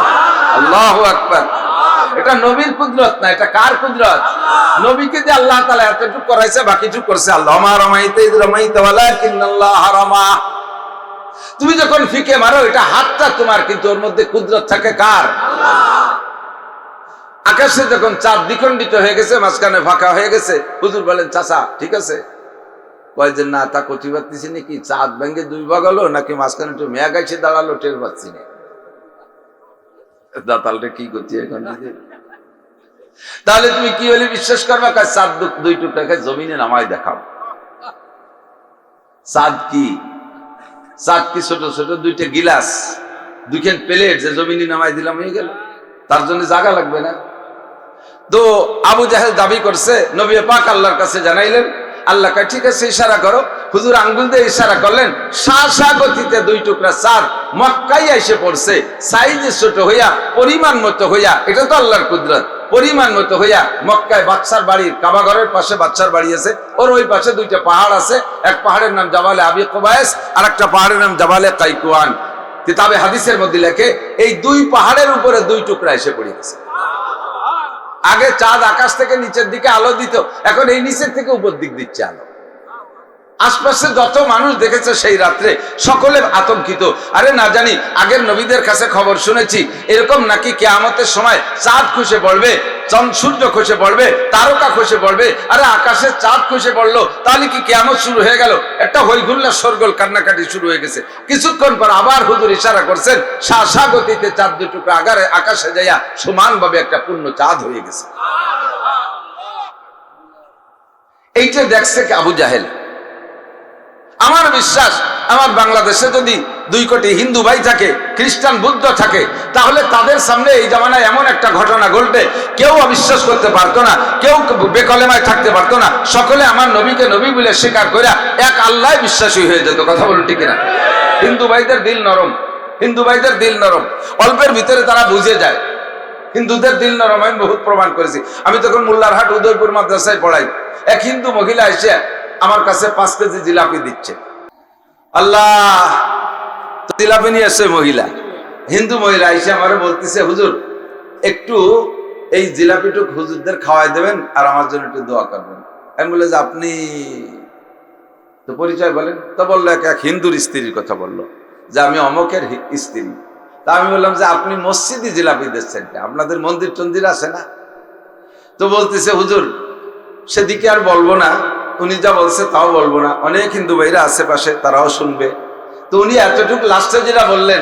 S1: আল্লাহু আকবার। এটা নবীর কুদরত না, এটা কার কুদরত? নবীকে যে আল্লাহ তাআলা এতটুকু করাইছে, বাকিটুকু করছে আল্লাহ। মা রামাইতা ইয রামাইতা ওয়ালাকিন্নাল্লাহ রামা। তুমি যখন ফিকে মারো এটা হাতটা তোমার, কিন্তু ওর মধ্যে কুদরত থাকে কার? আকাশে যখন চাঁদ দ্বিখণ্ডিত হয়ে গেছে, মাঝখানে ফাঁকা হয়ে গেছে, হুজুর বলেন চাচা ঠিক আছে? কয় যে না, তা করতে পারতেছি নাকি, চাঁদ ভেঙে দুই ভাগ হলো নাকি মাঝখানে একটু মেঘ এসে দাঁড়ালো টের পাচ্ছি না। দাতালটা কি করছি এখন? তাহলে তুমি কি হলে বিশ্বাস করবে? চাঁদ দুই টুকরা জমিনে নামায় দেখাও। চাঁদ কি? চাঁদ কি ছোট ছোট দুইটা গিলাস, দুইখান প্লেট যে জমিনে নামাই দিলাম হয়ে গেল? তার জন্য জায়গা লাগবে না? তো আবু জাহেল দাবি করছে, নবী পাক আল্লাহর কাছে জানাইলেন। আল্লাহ কয় ঠিক আছে ইশারা করো। হুজুর আঙ্গুল দিয়ে ইশারা করলেন, শাসা গতিতে দুই টুকরা চাঁদ মক্কায় এসে পড়ছে, সাইজে ছোট হইয়া পরিমাণ মতো হইয়া, এটা তো আল্লাহর কুদরত, পরিমাণ মতো হইয়া মক্কায় বাদশার বাড়ির কাবা ঘরের পাশে বাদশার বাড়ি আছে, ওর ওই পাশে দুইটা পাহাড় আছে, এক পাহাড়ের নাম জাবালে আবি কুবাইস আর একটা পাহাড়ের নাম জাবালে কাইকুয়ান। কিতাবে হাদিসের মধ্যে লেখে এই দুই পাহাড়ের উপরে দুই টুকরা এসে পড়ে গেছে। আগে চাঁদ আকাশ থেকে নিচের দিকে আলো দিত, এখন এই নিচের থেকে উপর দিক দিচ্ছে আলো। আশপাশে যত মানুষ দেখেছে সেই রাত্রে সকলে আতঙ্কিত। আরে না জানি আগের নবীদের কাছে খবর শুনেছি এরকম নাকি কিয়ামতের সময় চাঁদ খসে পড়বে, সূর্য খসে পড়বে, তারকা খসে পড়বে। আরে আকাশে চাঁদ খসে পড়লো, তাহলে কি কিয়ামত শুরু হয়ে গেল? একটা হইহুল্লা শোরগোল কান্নাকাটি শুরু হয়ে গেছে। কিছুক্ষণ পর আবার হুজুর ইশারা করছেন, শাসা গতিতে চাঁদ দুটো আকাশে যাইয়া সমানভাবে একটা পূর্ণ চাঁদ হয়ে গেছে। এইটা দেখছে কি আবু জাহেল। আমার বিশ্বাস আমার বাংলাদেশে যদি 2 কোটি হিন্দু ভাই থাকে, খ্রিস্টান বুদ্ধ থাকে, তাহলে তাদের সামনে এই জামানায় এমন একটা ঘটনা ঘটবে কেউ অবিশ্বাস করতে পারতো না, কেউ বেকলেমায় থাকতে পারতো না। সকলে আমার নবীকে নবী বলে স্বীকার করে এক আল্লাহ বিশ্বাসী হয়ে যেত। কথা বলুন ঠিক না? হিন্দু ভাইদের দিল নরম, হিন্দু ভাইদের দিল নরম, অল্পের ভিতরে তারা বুঝে যায়। হিন্দুদের দিল নরম আমি বহুত প্রমাণ করেছি। আমি তখন মোল্লারহাট উদয়পুর মাদ্রাসায় পড়াই, এক হিন্দু মহিলা এসে আমার কাছে 5 কেজি জিলাপি দিচ্ছে। আল্লাহ, জিলাপি নিয়ে আসছে মহিলা, হিন্দু মহিলা এসে আমারে বলতেছে, হুজুর একটু এই জিলাপিটুক হুজুরদের খাওয়াই দেবেন আর আমার জন্য একটু দোয়া করবেন। আমি বলে যে আপনি তো পরিচয় বলেন। তো বললো এক হিন্দুর স্ত্রীর কথা বললো যে আমি অমকের স্ত্রী। তা আমি বললাম যে আপনি মসজিদে জিলাপি দিচ্ছেন, আপনাদের মন্দির টন্দির আছে না? তো বলতেছে হুজুর সেদিকে আর বলবো না, উনি যা বলছে তাও বলবো না, অনেক হিন্দু ভাইরা আশেপাশে তারাও শুনবে। তো উনি এতটুকু লাস্টে যেটা বললেন,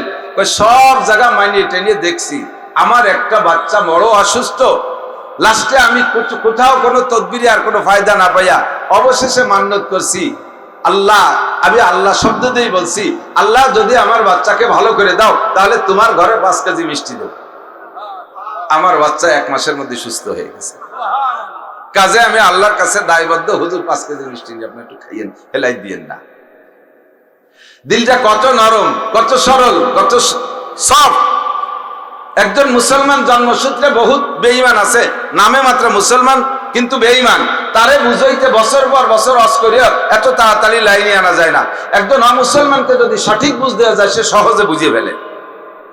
S1: সব জায়গা মাইনে টেনে দেখছি, আমার একটা বাচ্চা বড় অসুস্থ, লাস্টে আমি কোথাও কোনো তদবিরে আর কোনো ফায়দা না পাইয়া অবশেষে মান্যত করছি, আল্লাহ, আমি আল্লাহ শব্দ দিয়েই বলছি, আল্লাহ যদি আমার বাচ্চাকে ভালো করে দাও তাহলে তোমার ঘরে 5 কেজি মিষ্টি দেব। আমার বাচ্চা 1 মাসের মধ্যে সুস্থ হয়ে গেছে। কাজে আমি আল্লাহর কাছে দায়বদ্ধ, হুজুর 5 কেজি মিষ্টি আপনি একটু খাইয়েন, ফেলাই দিয়েন না। দিলটা কত নরম, কত সরল, কত সফট। একজন মুসলমান জন্মসূত্রে বহুত বেঈমান আছে, নামে মাত্র মুসলমান কিন্তু বেঈমান, তারে বুঝাইতে বছর পর বছর অস করিয়া এত তাড়াতাড়ি লাইনে আনা যায় না। একজন অমুসলমানকে যদি সঠিক বুঝ দেওয়া যায় সে সহজে বুঝিয়ে ফেলে।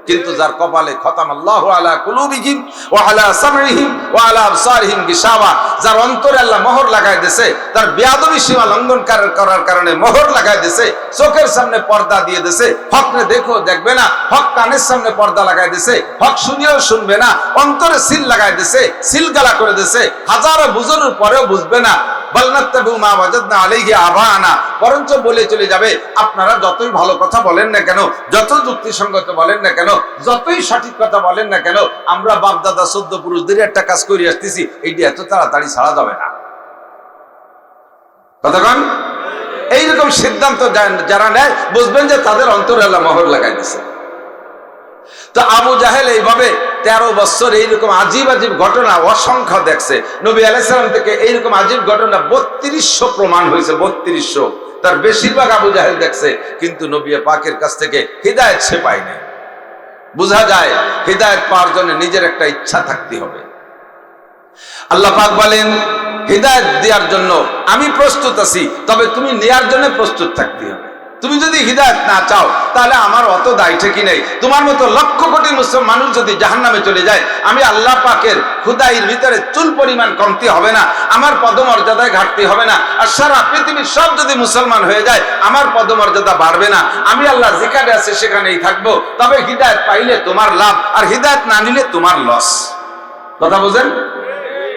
S1: কিন্তু যার কপালে খতামাল্লাহু আলা কুলুবিহিম ওয়া আলা সামইহিম ওয়া আলা আবসারিহিম গিশাওয়া, যার অন্তরে আল্লাহ মোহর লাগায় দিয়েছে, তার বেয়াদবি সীমা লঙ্ঘন করার কারণে মোহর লাগায় দিয়েছে, চোখের সামনে পর্দা দিয়ে দিয়েছে, হকরে দেখো দেখবে না, হক কানের সামনে পর্দা লাগায় দিয়েছে, হক শুনিয়েও শুনবে না, অন্তরে সিল লাগায় দিয়েছে, সিলগালা করে দিয়েছে, হাজারো বুঝানোর পরেও বুঝবে না। বরঞ্চ বলে চলে যাবে, আপনারা যতই ভালো কথা বলেন না কেন, যত যুক্তিসঙ্গত বলেন না কেন, যতই সঠিক কথা বলেন না কেন, আমরা বাপ দাদা 14 পুরুষদের একটা কাজ করে আসতেছি, এইটা এত তাড়াতাড়ি ছাড়া যাবে না। কতক্ষণ এইরকম সিদ্ধান্ত যারা নেয় বুঝবেন যে তাদের অন্তরে আল্লাহ মোহর লাগাই দিয়েছে। তো আবু জাহেল এইভাবে 13 বছর এইরকম আজীব আজীব ঘটনা অসংখ্য দেখছে। নবী আলাইহিস সালাম থেকে এইরকম আজীব ঘটনা 3200 প্রমাণ হয়েছে, 3200। তার বেশিরভাগ আবু জাহেল দেখছে, কিন্তু নবী পাকের কাছ থেকে হিদায়াত সে পায় নাই। বোঝা যায় হিদায়াত পাওয়ার জন্য নিজের একটা ইচ্ছা থাকতে হবে। আল্লাহ পাক বলেন হিদায়াত দেওয়ার জন্য আমি প্রস্তুত আছি, তবে তুমি নেয়ার জন্য প্রস্তুত থাকতে হবে। তুমি যদি হিদায়াত না চাও তাহলে আমার অত দায় ঠিকই নেই। তোমার মতো লক্ষ কোটি মুসলিম মানুষ যদি জাহান্নামে চলে যায়, আমি আল্লাহ পাকের খুদাইয়ের ভিতরে চুল পরিমাণ কমতি হবে না, আমার পদমর্যাদায় ঘাটতি হবে না। আর সারা পৃথিবীর সব যদি মুসলমান হয়ে যায়, আমার পদমর্যাদা বাড়বে না। আমি আল্লাহ যেখানে আছে সেখানেই থাকবো। তবে হিদায়াত পাইলে তোমার লাভ, আর হিদায়াত না নিলে তোমার লস। কথা বোঝেন?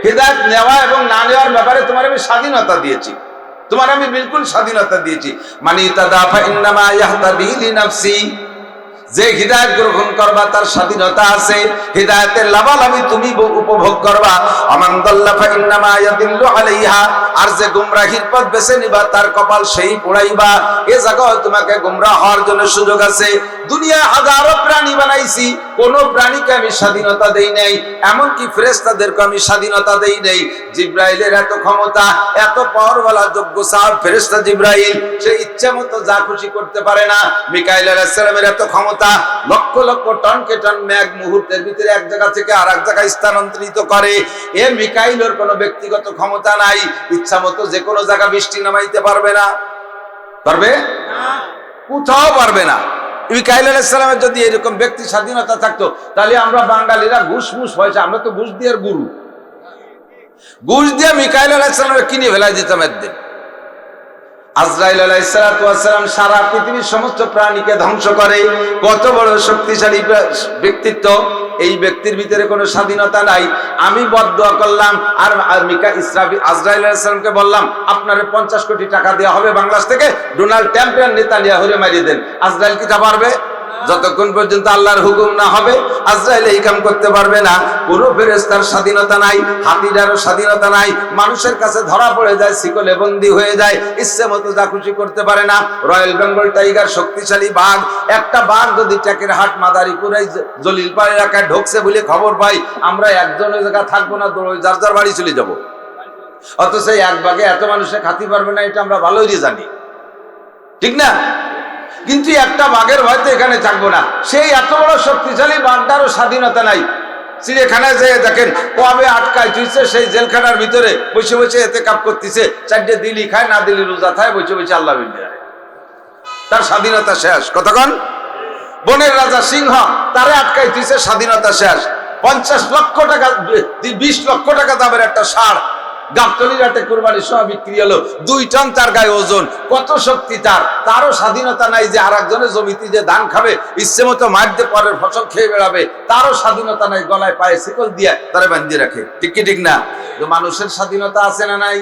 S1: হিদায়াত নেওয়া এবং না নেওয়ার ব্যাপারে তোমার আমি স্বাধীনতা দিয়েছি, তোমার আমি বিলকুল স্বাধীনতা দিয়েছি। মানি তাদাফা ইন্নামা ইয়াহতাদি লিনাফসি, যে হিদায়াত গ্রহণ করবা তার স্বাধীনতা আছে, হিদায়াতের লাভালাভি তুমি উপভোগ করবা। আমান দাল্লাফা ইন্নামা ইয়াদিল্লু আলাইহা, আর যে গুমরাহির পথ বেছে নিবা তার কপাল সেই পোড়াইবা। এ জায়গায় তোমাকে গুমরাহ হওয়ার জন্য সুযোগ আছে। দুনিয়া হাজারো প্রাণী বানাইছি, কোন প্রাণীকে আমি স্বাধীনতা দেই নাই, এমনকি ফেরেশতাদেরকে আমি স্বাধীনতা দেই নাই। জিব্রাইলের এত ক্ষমতা, এত পাওয়ারওয়ালা যোগ্য সাহাব ফেরেশতা জিব্রাইল, সে ইচ্ছা মতো যা খুশি করতে পারে না। মিকাইল আলাইহিস সালামের এত ক্ষমতা, লক্ষ লক্ষ টনকে টন মেঘ মুহূর্তের ভিতরে এক জায়গা থেকে আর এক জায়গায় স্থানান্তরিত করে। এ মিকাইলের কোনো ব্যক্তিগত ক্ষমতা নাই, ইচ্ছা মতো যে কোনো জায়গা বৃষ্টি নামাইতে পারবে না। পারবে? কোথাও পারবে না। মিকাইল আলাইহিস সালামের যদি এরকম ব্যক্তি স্বাধীনতা থাকতো, তাহলে আমরা বাঙালিরা ঘুষ মুস পয়সা, আমরা তো ঘুষ দিয়ে গুরু, ঘুষ দিয়ে মিকাইল আলাইহিস সালামের কিনে ফেলাই দিতাম একদিন। আজরাইল আলাইহিস সালাতু ওয়াস সালাম সারা পৃথিবীর সমস্ত প্রাণীকে ধ্বংস করে। কত বড় শক্তিশালী ব্যক্তিত্ব, এই ব্যক্তির ভিতরে কোনো স্বাধীনতা নাই। আমি বদদুয়া করলাম আর আজরাইল আলাইহিস সালামকে বললাম আপনারে 50 কোটি টাকা দেওয়া হবে বাংলাদেশ থেকে, ডোনাল্ড ট্রাম্পের নেতানিয়াহুরে মারিয়ে দেন। আজরাইল কি তা পারবে? যতক্ষণ পর্যন্ত আল্লাহর হুকুম না হবে আজরাইল এই কাম করতে পারবে না। কোনো ফেরেশতার স্বাধীনতা নাই, হাতিটারও স্বাধীনতা নাই। মানুষের কাছে ধরা পড়ে যায়, শিকলে বন্দী হয়ে যায়, ইচ্ছে মতো যা খুশি করতে পারে না। রয়্যাল বেঙ্গল টাইগার শক্তিশালী বাঘ, একটা বাঘ যদি ট্যাকের হাট মাদারীপুরে জলিল পাড়া এলাকায় ঢুকছে বলে খবর পাই, আমরা একজনের জায়গা থাকবো না, যার যার বাড়ি চলে যাবো। অথচ এক বাঘে এত মানুষে খাতি পারবে না, এটা আমরা ভালোই জানি, ঠিক না? কিন্তু একটা বাঘের ভয়তে এখানে থাকবো না। সেই এত বড় শক্তিশালী বাঘটারও স্বাধীনতা নাই। চিড়িয়াখানায় যেয়ে দেখেন কবে আটকায় তুইছে, সেই জেলখানার ভিতরে বসে বসে এতে কাপ করতেছে, চারটে দিলি খায়, না দিলি রোজা খায়, বসে বসে আল্লাহ বিল্লাহ, তার স্বাধীনতা শেষ। কতক্ষণ? বনের রাজা সিংহ, তারে আটকাই তুইছে, স্বাধীনতা শেষ। 50 লক্ষ টাকা 20 লক্ষ টাকা দামের একটা ষাঁড় গাবতলির হাটে কুরবানির সময় বিক্রি হলো, 2 টন তার গায়ে ওজন, কত শক্তি তার, তারও স্বাধীনতা নাই যে আর একজনের জমিতে যে ধান খাবে, ইচ্ছে মতো মার দিয়ে পরের ফসল খেয়ে বেড়াবে, তারও স্বাধীনতা নাই। গলায় পায়ে শিকল দিয়ে তারা বাঁধিয়ে রাখে, ঠিক কি ঠিক না? তো মানুষের স্বাধীনতা আছে না নাই?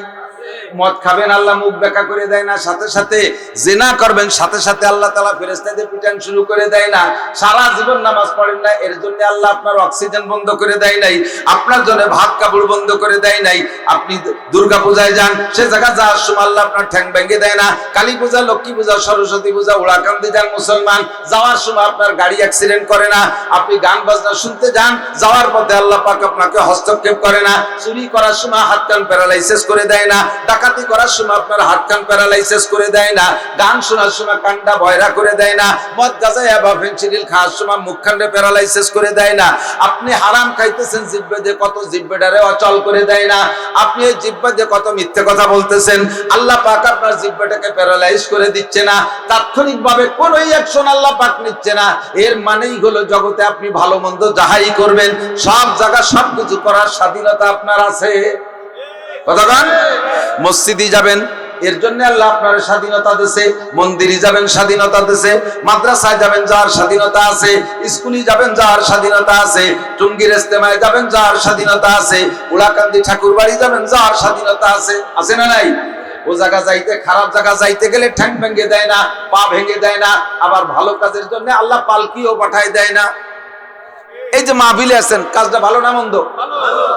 S1: মদ খাবেন, আল্লাহ মুখ বেঁকা করে দেয় না, সাথে সাথে জিনা করবেন, সাথে সাথে আল্লাহ তাআলা ফেরেশতাদের পিটান শুরু করে দেয় না। সারা জীবন নামাজ পড়েন না, এর জন্য আল্লাহ আপনার অক্সিজেন বন্ধ করে দেয় নাই, আপনার জন্য ভাত কাপড় বন্ধ করে দেয় নাই। আপনি দুর্গা পূজায় যান, সে জায়গা যাওয়ার সময় আল্লাহ আপনার ঠ্যাং ভেঙে দেয় না। কালী পূজা, লক্ষ্মী পূজা, সরস্বতী পূজা, ওড়াকান্দি যান মুসলমান, যাওয়ার সময় আপনার গাড়ি অ্যাক্সিডেন্ট করে না। আপনি গান বাজনা শুনতে যান, যাওয়ার পথে আল্লাহ পাক আপনাকে হস্তক্ষেপ করে না। চুরি করার সময় হাত কান প্যারালাইসিস করে দেয় না। ডাকাতি করার সময় আপনার হাত কান প্যারালাইসিস করে দেয় না। গান শোনার সময় কানটা বয়রা করে দেয় না। মদ গাঁজা বা ফেনসিডিল খাওয়ার সময় মুখখান্ডে প্যারালাইসিস করে দেয় না। আপনি হারাম খাইতেছেন, জিহ্বা দিয়ে কত জিহ্বাটারে অচল করে দেয় না। আপনি এই জিহ্বা দিয়ে কত মিথ্যে কথা বলতেছেন, আল্লাহ পাক আপনার জিহ্বাটাকে প্যারালাইজ করে দিচ্ছে না। তাৎক্ষণিকভাবে কোনো অ্যাকশন আল্লাহ পাক নিচ্ছে না। এর মানেই হলো জগতে আপনি ভালো মন্দ যাহাই করবেন, সব জায়গা সবকিছু করার স্বাধীনতা আপনার আছে। কতক্ষণ? মসজিদে যাবেন, এর জন্য আল্লাহ আপনার স্বাধীনতা দিয়েছে। মন্দিরে যাবেন, স্বাধীনতা দিয়েছে। মাদ্রাসায় যাবেন, যাওয়ার স্বাধীনতা আছে। স্কুলে যাবেন, যাওয়ার স্বাধীনতা আছে। টুঙ্গির ইস্তেমায় যাবেন, যাওয়ার স্বাধীনতা আছে। উড়াকান্দি ঠাকুর বাড়ি যাবেন, যাওয়ার স্বাধীনতা আছে। আছে না নাই? ও জায়গা যাইতে, খারাপ জায়গা যাইতে গেলে ঠ্যাং ভেঙে দেয় না, পা ভেঙে দেয় না। আবার ভালো কাজের জন্য আল্লাহ পালকিও পাঠায় দেয় না। এই যে মাহফিলে আছেন, কাজটা ভালো না মন্দ?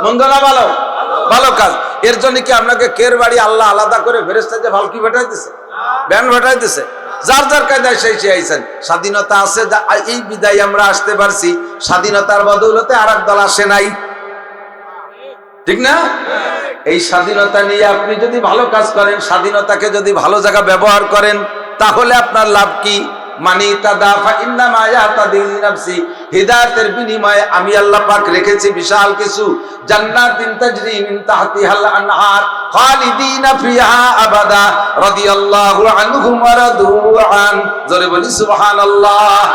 S1: মন্দ না ভালো? ভালো কাজ। এর জন্য কি আপনাকে কের বাড়ি আল্লাহ আলাদা করে ফেরেশতা যে ভালকি পাঠাই দিছে, ব্যান পাঠাই দিছে? যার যার কায়দায় সেই আইছেন। স্বাধীনতা আছে, এই বিদায় আমরা আসতে পারছি। স্বাধীনতার বদৌলতে আর এক দল আসে নাই। ঠিক না? এই স্বাধীনতা নিয়ে আপনি যদি ভালো কাজ করেন, স্বাধীনতাকে যদি ভালো জায়গা ব্যবহার করেন, তাহলে আপনার লাভ কি? মানি তাদাফা ইন্নামা ইয়াতাদি লিনাফসি, হিদায়াতের বিনিময়ে আমি আল্লাহ পাক রেখেছি বিশাল কিছু, জান্নাতিন তাজরি মিন তাহতিহাল আনহার খালিদিনা ফিহা আবাদা রাদিয়াল্লাহু আনহুম ওয়া রাদু আন। জোরে বলি সুবহানাল্লাহ।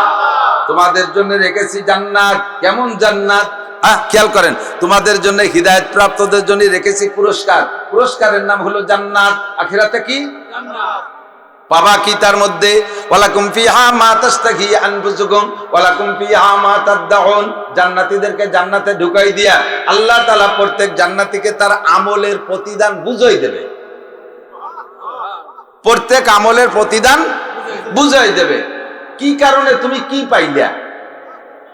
S1: তোমাদের জন্য রেখেছি জান্নাত। কেমন জান্নাত? খেয়াল করেন, তোমাদের জন্য হিদায়াত প্রাপ্তদের জন্য রেখেছি পুরস্কার। পুরস্কারের নাম হলো জান্নাত। আখিরাতে কি জান্নাত পাবা কি? তার মধ্যে ওয়ালাকুম ফিহা মা তাশতাহি আনফুসুকুম ওয়ালাকুম ফিহা মা তাদউন। জান্নাতীদেরকে জান্নাতে ঢুকাই দিয়া আল্লাহ তাআলা প্রত্যেক জান্নাতীকে তার আমলের প্রতিদান বুঝাই দেবে। প্রত্যেক আমলের প্রতিদান বুঝাই দেবে। কি কারণে? তুমি কি পাইলা?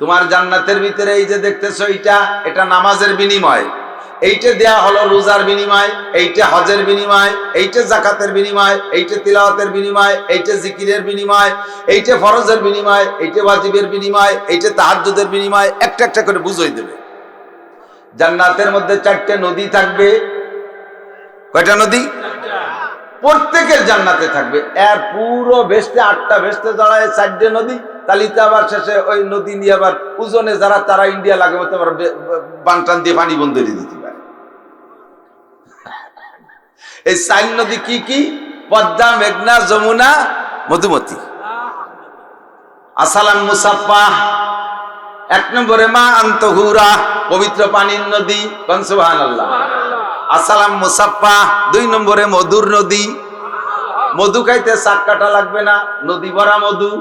S1: তোমার জান্নাতের ভিতরে এই যে দেখতেছো, এটা নামাজের বিনিময়, এইটা দেয়া হলো রোজার বিনিময়, এইটা হজের বিনিময়, এইটা যাকাতের বিনিময়, এইটা তিলাওয়াতের বিনিময়, এইটা জিকিরের বিনিময়, এইটা ফরজের বিনিময়, এইটা ওয়াজিবের বিনিময়, এইটা তাহাজ্জুদের বিনিময়। একটা একটা করে বুঝাই দেবে। জান্নাতের মধ্যে 4টে নদী থাকবে। কয়টা নদী? প্রত্যেকের জান্নাতে থাকবে। এর পুরো বেস্টে 8টা বেস্টে জড়ায় 4টে নদী। তালিতে আবার শেষে ওই নদী নিয়ে আবার ওজনে যারা তারা ইন্ডিয়া লাগে হতে পারে, বানটান দিয়ে পানি বন্ধ করে দিতে পারে। এই 4 নদী কি কি? পদ্মা, মেঘনা, যমুনা, মধুমতি। আসালাম মুসাফফা 1 নম্বরে, মা আনতহুরা পবিত্র পানির নদী। সুবহানাল্লাহ। আসালাম মুসাফফা 2 নম্বরে মধুর নদী। মধু খাইতে শাক কাটা লাগবে না, নদী ভরা মধু।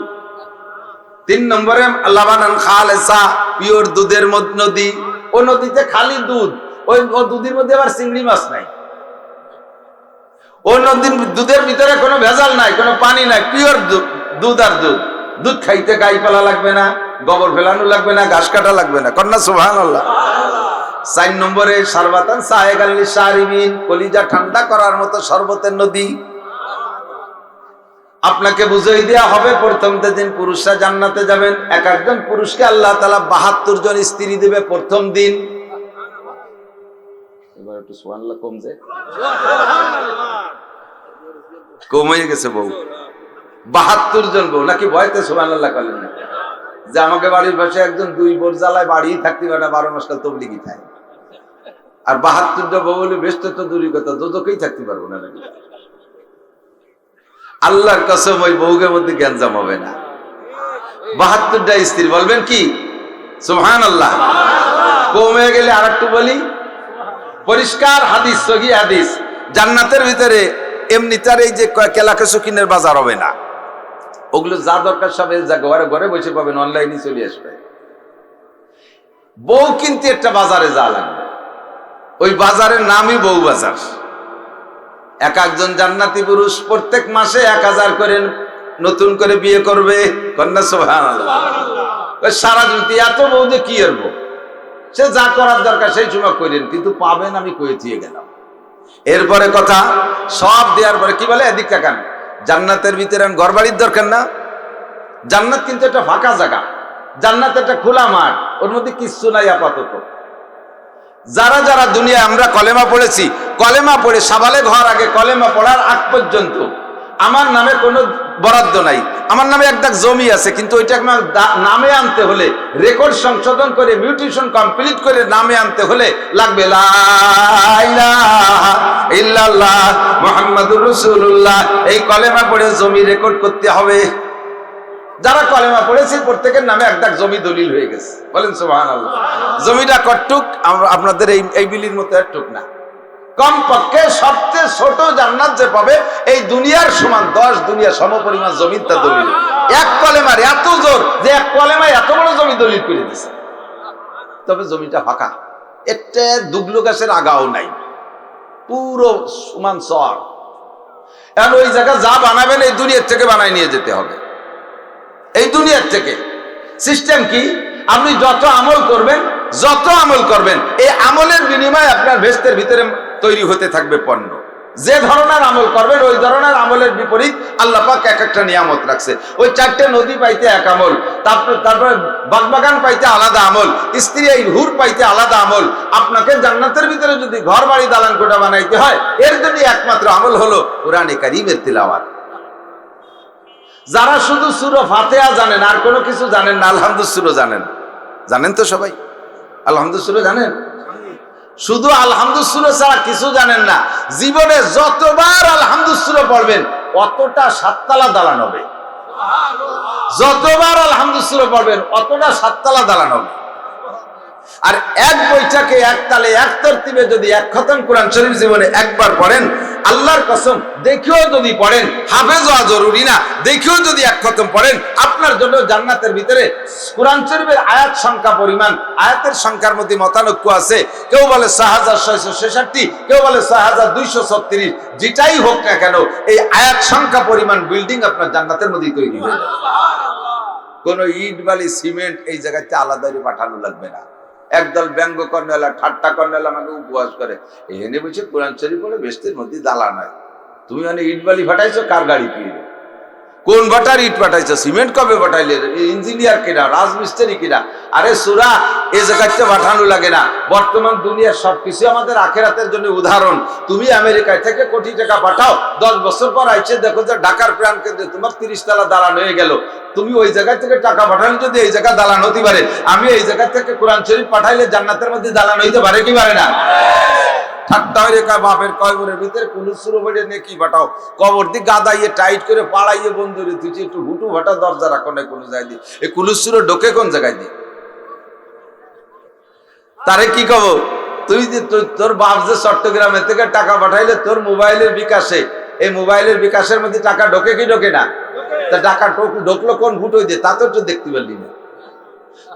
S1: 3 নম্বরে লাবানান খালেসা পিওর দুধের নদী। ও নদীতে খালি দুধ, ওই দুধের মধ্যে আবার চিংড়ি মাছ নাই। ও নদীর দুধের ভিতরে কোনো ভেজাল নাই, কোনো পানি নাই, পিওর দুধ। আর দুধ দুধ খাইতে গাই পালা লাগবে না, গোবর ফেলানো লাগবে না, ঘাস কাটা লাগবে না। কন্যা সুবহানাল্লাহ। 4 নম্বরে শারবাতান সায়েগাল লিশারিবিন, কলিজা ঠান্ডা করার মতো শরবতের নদী। আপনাকে বুঝাই দেওয়া হবে, প্রথম দিন পুরুষরা জান্নাতে যাবেন। এক একজন পুরুষকে আল্লাহ তাআলা 72 জন স্ত্রী দেবে প্রথম দিন। এবার একটু সুবহানাল্লাহ কম যায়, কম হয়ে গেছে বউ। 72 জন বউ নাকি? ভয়তে সুবহানাল্লাহ বলেন না যে আমাকে বাড়ির পাশে একজন 2 বোর জ্বালায় বাড়ি থাকতে পারে, 12 মাস কাল তবলিগি থাকে। আর 72টা বউ হলে ব্যস্ত তো দূরই কথা, দুদকেই থাকতে পারবো না নাকি? আল্লাহর কসম, ওই বউকের মধ্যে গ্যাঞ্জাম হবে না। 72টা স্ত্রী বলবেন কি সুবহানাল্লাহ। কমে গেলে আর একটু বলি, পরিষ্কার হাদিস, সহি হাদিস, জান্নাতের ভিতরে এমনি তার এই যে কেলাকে সুকিনের বাজার হবে না। ওগুলো যা দরকার সব যা ঘরে ঘরে বসে পাবেন, অনলাইনে চলে আসবে। বউ কিন্তু একটা বাজারে যা লাগবে, ওই বাজারের নামই বউ বাজার। এক একজন জান্নাতি পুরুষ প্রত্যেক মাসে 1000 করে নতুন করে বিয়ে করবে। কন্যা সুবহানাল্লাহ। ওই সারা জীবন এত বউ যে কি করবো, সে যা করার দরকার সেই সময় করেন, কিন্তু পাবেন আমি কয়ে দিয়ে গেলাম। এরপরে কথা সব দেওয়ার পরে কি বলে, এদিক তাকান, জান্নাতের ভিতরে ঘর বাড়ির দরকার না। জান্নাত কিন্তু একটা ফাঁকা জায়গা, জান্নাত একটা খোলা মাঠ, ওর মধ্যে কিচ্ছু নাই আপাতত। যারা যারা দুনিয়ায় আমরা কলেমা পড়েছি, কলেমা পড়ে সাবালেগ হওয়ার আগে, কলেমা পড়ার আগ পর্যন্ত আমার নামে কোনো বরাদ্দ নাই। আমার নামে এক দাগ জমি আছে, কিন্তু ওইটা নামে আনতে হলে, রেকর্ড সংশোধন করে, মিউটেশন কমপ্লিট করে নামে আনতে হলে লাগবে লা ইলাহা ইল্লাল্লাহ মুহাম্মাদুর রাসূলুল্লাহ। এই কলেমা পড়ে জমি রেকর্ড করতে হবে। যারা কলেমা পড়েছে প্রত্যেকের নামে এক দাগ জমি দলিল হয়ে গেছে। বলেন সুবহানাল্লাহ। জমিটা কতটুক? আপনাদের এই বিলির মতো একটুক না, কমপক্ষে সবচেয়ে ছোট জান্নাত যে পাবে এই দুনিয়ার সমান 10 দুনিয়া সমপরিমাণ জমির তা দলিল। এক কলেমার এত জোর যে এক কলেমায় এত বড় জমি দলিল করে দিছে। তবে জমিটা ফাঁকা, একটা দুগলো গাছের আগাও নাই, পুরো সমান চর। এখন ওই জায়গা যা বানাবেন এই দুনিয়ার থেকে বানায় নিয়ে যেতে হবে। এই দুনিয়ার থেকে সিস্টেম কি, আপনি যত আমল করবেন এই আমলের বিনিময়ে আপনার ভেস্তের ভিতরে তৈরি হতে থাকবে পণ্য। যে ধরনের আমল করবেন ওই ধরনের আমলের বিপরীত আল্লাহ পাক এক একটা নিয়ামত রাখছে। ওই 4টে নদী পাইতে এক আমল, তারপরে বাগবাগান পাইতে আলাদা আমল, স্ত্রী এই হুর পাইতে আলাদা আমল। আপনাকে জান্নাতের ভিতরে যদি ঘর বাড়ি দালান কোঠা বানাইতে হয়, এর জন্য একমাত্র আমল হলো কোরআনে কারীমের তিলাওয়াত। যারা শুধু সূরা ফাতিহা জানেন আর কোনো কিছু জানেন না, আলহামদুলিল্লাহ জানেন, জানেন তো সবাই আলহামদুলিল্লাহ জানেন, শুধু আলহামদুলিল্লাহ ছাড়া কিছু জানেন না, জীবনে যতবার আলহামদুলিল্লাহ পড়বেন অতটা 7 তালা দালান হবে। যতবার আলহামদুলিল্লাহ পড়বেন অতটা 7 তালা দালান হবে। আর এক বৈঠকে এক তালে এক তরতিবে যদি এক খতম কোরআন শরীফ জীবনে একবার পড়েন, আল্লাহর কসম দেখেও যদি পড়েন, হাফেজ হওয়া জরুরি না, দেখেও যদি এক খতম পড়েন, আপনার জন্য জান্নাতের ভিতরে কোরআন শরীফের আয়াত সংখ্যা পরিমাণ, আয়াতের সংখ্যার মধ্যে মতানৈক্য আছে। কেউ বলে 6666, কেউ বলে 6236, যেটাই হোক না কেন এই আয়াত সংখ্যা পরিমাণ বিল্ডিং আপনার জান্নাতের মধ্যে তৈরি হয়ে যাবে। কোনো ইট বালি সিমেন্ট এই জায়গাতে আলাদা পাঠানো লাগবে না। একদল ব্যঙ্গ কর্নেলা ঠাট্টা কর্নেলা আমাকে উপহাস করে, এনে বলছে কোরআন শরীফ পড়ে বেস্তের মধ্যে দালান হয়। তুমি মানে ইট বালি ফাটাইছো, কার গাড়ি কিনে, কোন বাটার ইট পাঠাইছো, সিমেন্ট কবে পাঠাইলে, ইঞ্জিনিয়ার কিনা, রাজমিস্ত্রি কিনা? আরে সূরা এই জায়গাতে পাঠানো লাগে না। বর্তমান দুনিয়ার সবকিছু আমাদের আখিরাতের জন্য উদাহরণ। তুমি আমেরিকায় থেকে কোটি টাকা পাঠাও, 10 বছর পর আইছে দেখো যে ঢাকার প্রাণ কেন্দ্রে তোমার 30 তালা দালান হয়ে গেল। তুমি ওই জায়গা থেকে টাকা পাঠালে যদি এই জায়গা দালান হতে পারে, আমি এই জায়গা থেকে কোরআন শরীফ পাঠাইলে জান্নাতের মধ্যে দালান হইতে পারে কি পারে না? ঠাট্টা হয়ে বাপের কবরের ভিতরে কুলুসুর বেড়ে নেকি পাঠাও, কবর দিয়ে গাদাইয়ে টাইট করে পাড়াইয়ে বন্ধুরে তুই একটু হুটু ভাটা দরজা রাখো না কোনো জায়গায় দিয়ে, এই কুলুসুর ঢোকে কোন জায়গায় দিয়ে? তারে কি কব, তুই যে তোর বাপ যে চট্টগ্রামে থেকে টাকা পাঠাইলে তোর মোবাইলের বিকাশে, এই মোবাইলের বিকাশের মধ্যে টাকা ঢোকে কি ঢোকে না? তা টাকা ঢোকলো কোন ফুটো দিয়ে তা তো দেখতে পারলি না।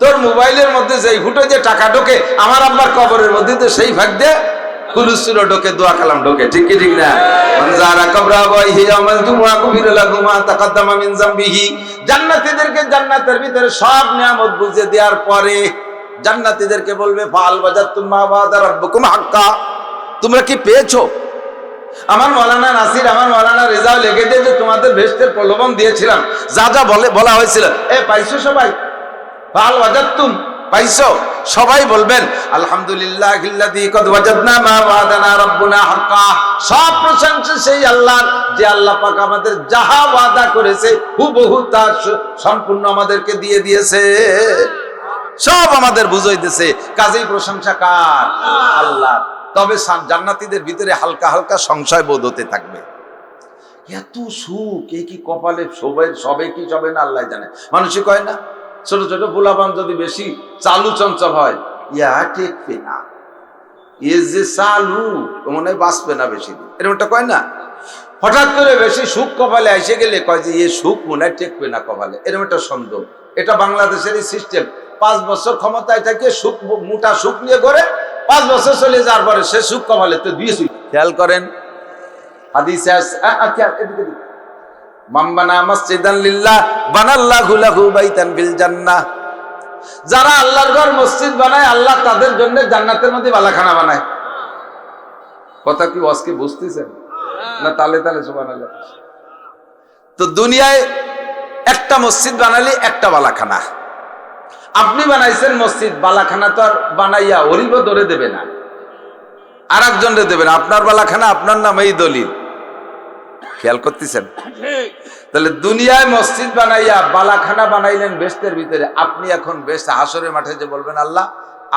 S1: তোর মোবাইলের মধ্যে যেই ফুটো দিয়ে টাকা ঢোকে, আমার আব্বার কবরের মধ্যে তো সেই ভাগ দিয়ে কুলুসুর ঢোকে, দোয়া কালাম ঢোকে, ঠিক কি ঠিক না? জান্নাতীদেরকে জান্নাতের ভিতরে সব নিয়ামত বুঝে দেওয়ার পরে জান্নাতীদেরকে বলবে, ফাল ওয়াজাদতুম মা ওয়াদা রাব্বুকুম হাক্কা, তোমরা কি পেয়েছো? আমার মৌলানা নাসির, আমার মৌলানা রেজাও লিখে দিয়ে যে তোমাদের বেহেশতের প্রলোভন দিয়েছিলাম, যা যা বলা হয়েছিল, পাইছো সবাই? ফাল ওয়াজাদতুম, পাইছো? সবাই বলবেন আলহামদুলিল্লাহিল্লাযী কদ ওয়াজাদনা মা ওয়াদানা রাব্বুনা হাক্কা। সব প্রশংসা সেই আল্লাহর, যে আল্লাহ পাক আমাদের যাহা ওয়াদা করেছে হুবহু তা সম্পূর্ণ আমাদেরকে দিয়ে দিয়েছে, সব আমাদের বুঝাই দিয়েছে। কাজেই প্রশংসা কার? আল্লাহ। তবে জান্নাতীদের ভিতরে হালকা হালকা সংশয় বোধ হতে থাকবে, এত সুখ এ কি কপালে সবে কি সবে না আল্লাহ জানে। মানুষই কয় না, ছোট ছোট পোলাপান যদি বেশি চালু চঞ্চল হয়, ইয়া টেকবে না, এ যে চালু মনে হয় বাঁচবে না বেশি দিন, এরকমটা কয় না? হঠাৎ করে বেশি সুখ কপালে এসে গেলে কয় যে এ সুখ মনে হয় টেকবে না কপালে, এরকম একটা সন্দেহ। এটা বাংলাদেশেরই সিস্টেম। 5 বছর ক্ষমতায় থাকে সুখ, মোটা সুখ নিয়ে ঘরে, 5 বছর চলে যাওয়ার পরে সে সুখ কপালে তো দিয়ে সুখ। খেয়াল করেন হাদিসে এদিকে মান বানা মাসজিদান লিল্লাহ বানাল্লাহু লাহু বাইতান ফিল জান্নাহ। যারা আল্লাহর ঘর মসজিদ বানায়, আল্লাহ তাদের জন্য জান্নাতের মধ্যে বালাখানা বানায়। কথা কি আজকে বুঝতেছেন না? তালে তালে সুবহানাল্লাহ। তো দুনিয়ায় একটা মসজিদ বানালে একটা বালাখানা। আপনি বানাইছেন মসজিদ, বালাখানা তো আর বানাইয়া ওরিব ধরে দেবে না, আর একজনরে দেবে না, আপনার বালাখানা আপনার নামেই দলিল। খেয়াল করতেছেন? তাহলে দুনিয়ায় মসজিদ বানাইয়া বালাখানা বানাইলেন বেহেশতের ভিতরে। আপনি এখন বেহেশত হাসরের মাঠে যে বলবেন, আল্লাহ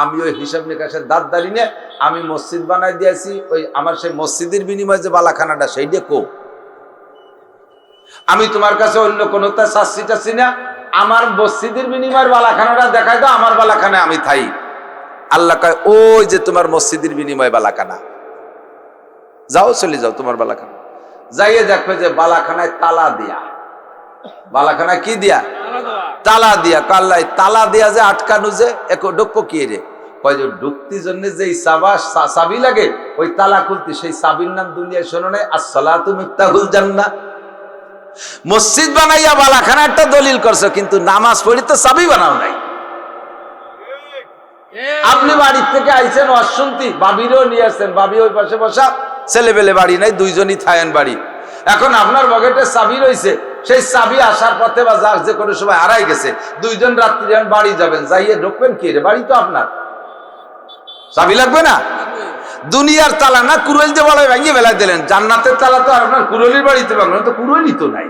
S1: আমি ওই হিসাব নিকাশের দাঁত দাঁড়ি নিয়ে আমি মসজিদ বানাই দিয়েছি, ওই আমার সেই মসজিদের বিনিময়ে যে বালাখানাটা সেইটা কো, আমি তোমার কাছে অন্য কোনো চাচ্ছি টাচ্ছি না, আমার মসজিদের বিনিময়ের বালাখানাটা দেখাই দাও, আমার বালাখানায় আমি থাই। আল্লাহ কয়, ওই যে তোমার মসজিদের বিনিময়ে বালাখানা, যাও চলে যাও তোমার বালাখানা। যাইয়ে দেখো যে বালাখানায় তালা দিয়া, বালাখানা কি দিয়া? তালা দিয়া। কাল্লাই তালা দিয়া যে আটকানো, যে ঢুকবো কি রে? কয় যে ঢুকতির জন্য যে চাবি লাগে, ওই তালা খুলতে, সেই চাবির নাম দুনিয়ায় শোনো নাই, আসসালাতু মিফতাহুল জান্নাহ। মসজিদ বানাইয়া বালাখানা একটা দলিল করছো, কিন্তু নামাজ পড়ি তো চাবি বানাও নাই। আপনি বাড়ির থেকে আইছেন ওয়াজ শুনতে, বাবিরও নিয়ে আসছেন, বাবি ওই পাশে বসা ছেলেবেলে বাড়ি নাই, দুইজনই থাকেন বাড়ি। এখন আপনার পকেটে চাবি রয়েছে, সেই চাবি আসার পথে বা যার যে কোনো সময় হারাই গেছে, দুইজন রাত্রি বাড়ি যাবেন, যাইয়ে ঢুকবেন কি রে, বাড়ি তো আপনার, চাবি লাগবে না? দুনিয়ার তালা না কুরল যে বলে ভেঙে বেলায় দিলেন, জান্নাতের তালা তো আর আপনার কুরলির বাড়িতে ভাঙলেন, তো কুরলই তো নাই।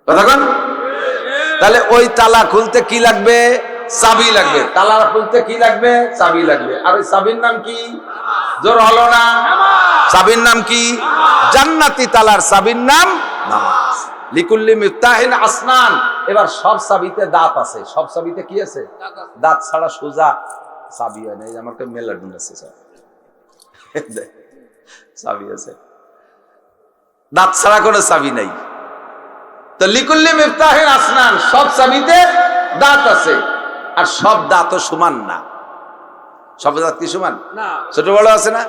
S1: কথা কোন? তাহলে ওই তালা খুলতে কি লাগবে? চাবি লাগবে। তালা খুলতে কি লাগবে? চাবি লাগবে। আর ওই চাবির নাম কি? জোর হলো না? চাবির নাম কি? জান্নাতি তালার চাবির নাম নামাজ। লিকুল্লি মিফতাহিন আসনান। এবার সব চাবিতে দাঁত আছে। সব চাবিতে কি আছে? দাঁত ছাড়া সোজা চাবি হয় না। এই আমার কাছে মেলা ডুন আছে, চাবি আছে, দাঁত ছাড়া কোনো চাবি নাই। তো লিকুল্লি মিফতাহিন আসনান, সব চাবিতে দাঁত আছে, আর সব দাঁতও সমান না। সব দাঁত কি সমান? ছোট বড় আছে না?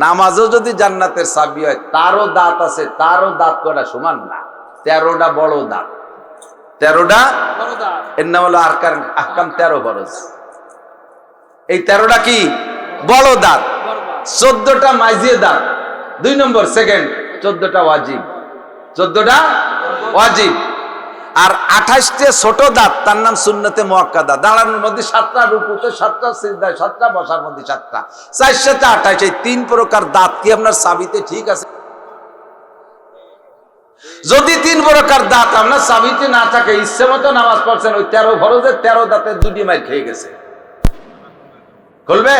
S1: নামাজও যদি জান্নাতের চাবি হয়, তারও দাঁত আছে, তারও দাঁত কটা সমান না। 13টা বড় দাঁত, 13টা এর নাম হলো আহকাম 13 ফরজ। এই 13টা কি? বড় দাঁত। 14টা মাইজিয়ে দাঁত, 2 নম্বর সেকেন্ড। 14টা ওয়াজিব, 14টা ওয়াজিব। আর 28টে ছোট দাঁত, তার নাম সুন্নতে মুআক্কাদা। দাঁড়ানোর মধ্যে 7টা, রুকুতে 7টা, সিজদায় 7টা, বসার মধ্যে 7টা, 4 7 28। এই 3 প্রকার দাঁত কি আপনার চাবিতে ঠিক আছে? যদি 3 প্রকার দাঁত আপনার চাবিতে না থাকে, ইচ্ছে মতো নামাজ পড়ছেন, ওই 13 ফরজের 13 দাঁতের 2টি মাইর খেয়ে গেছে, খুলবে?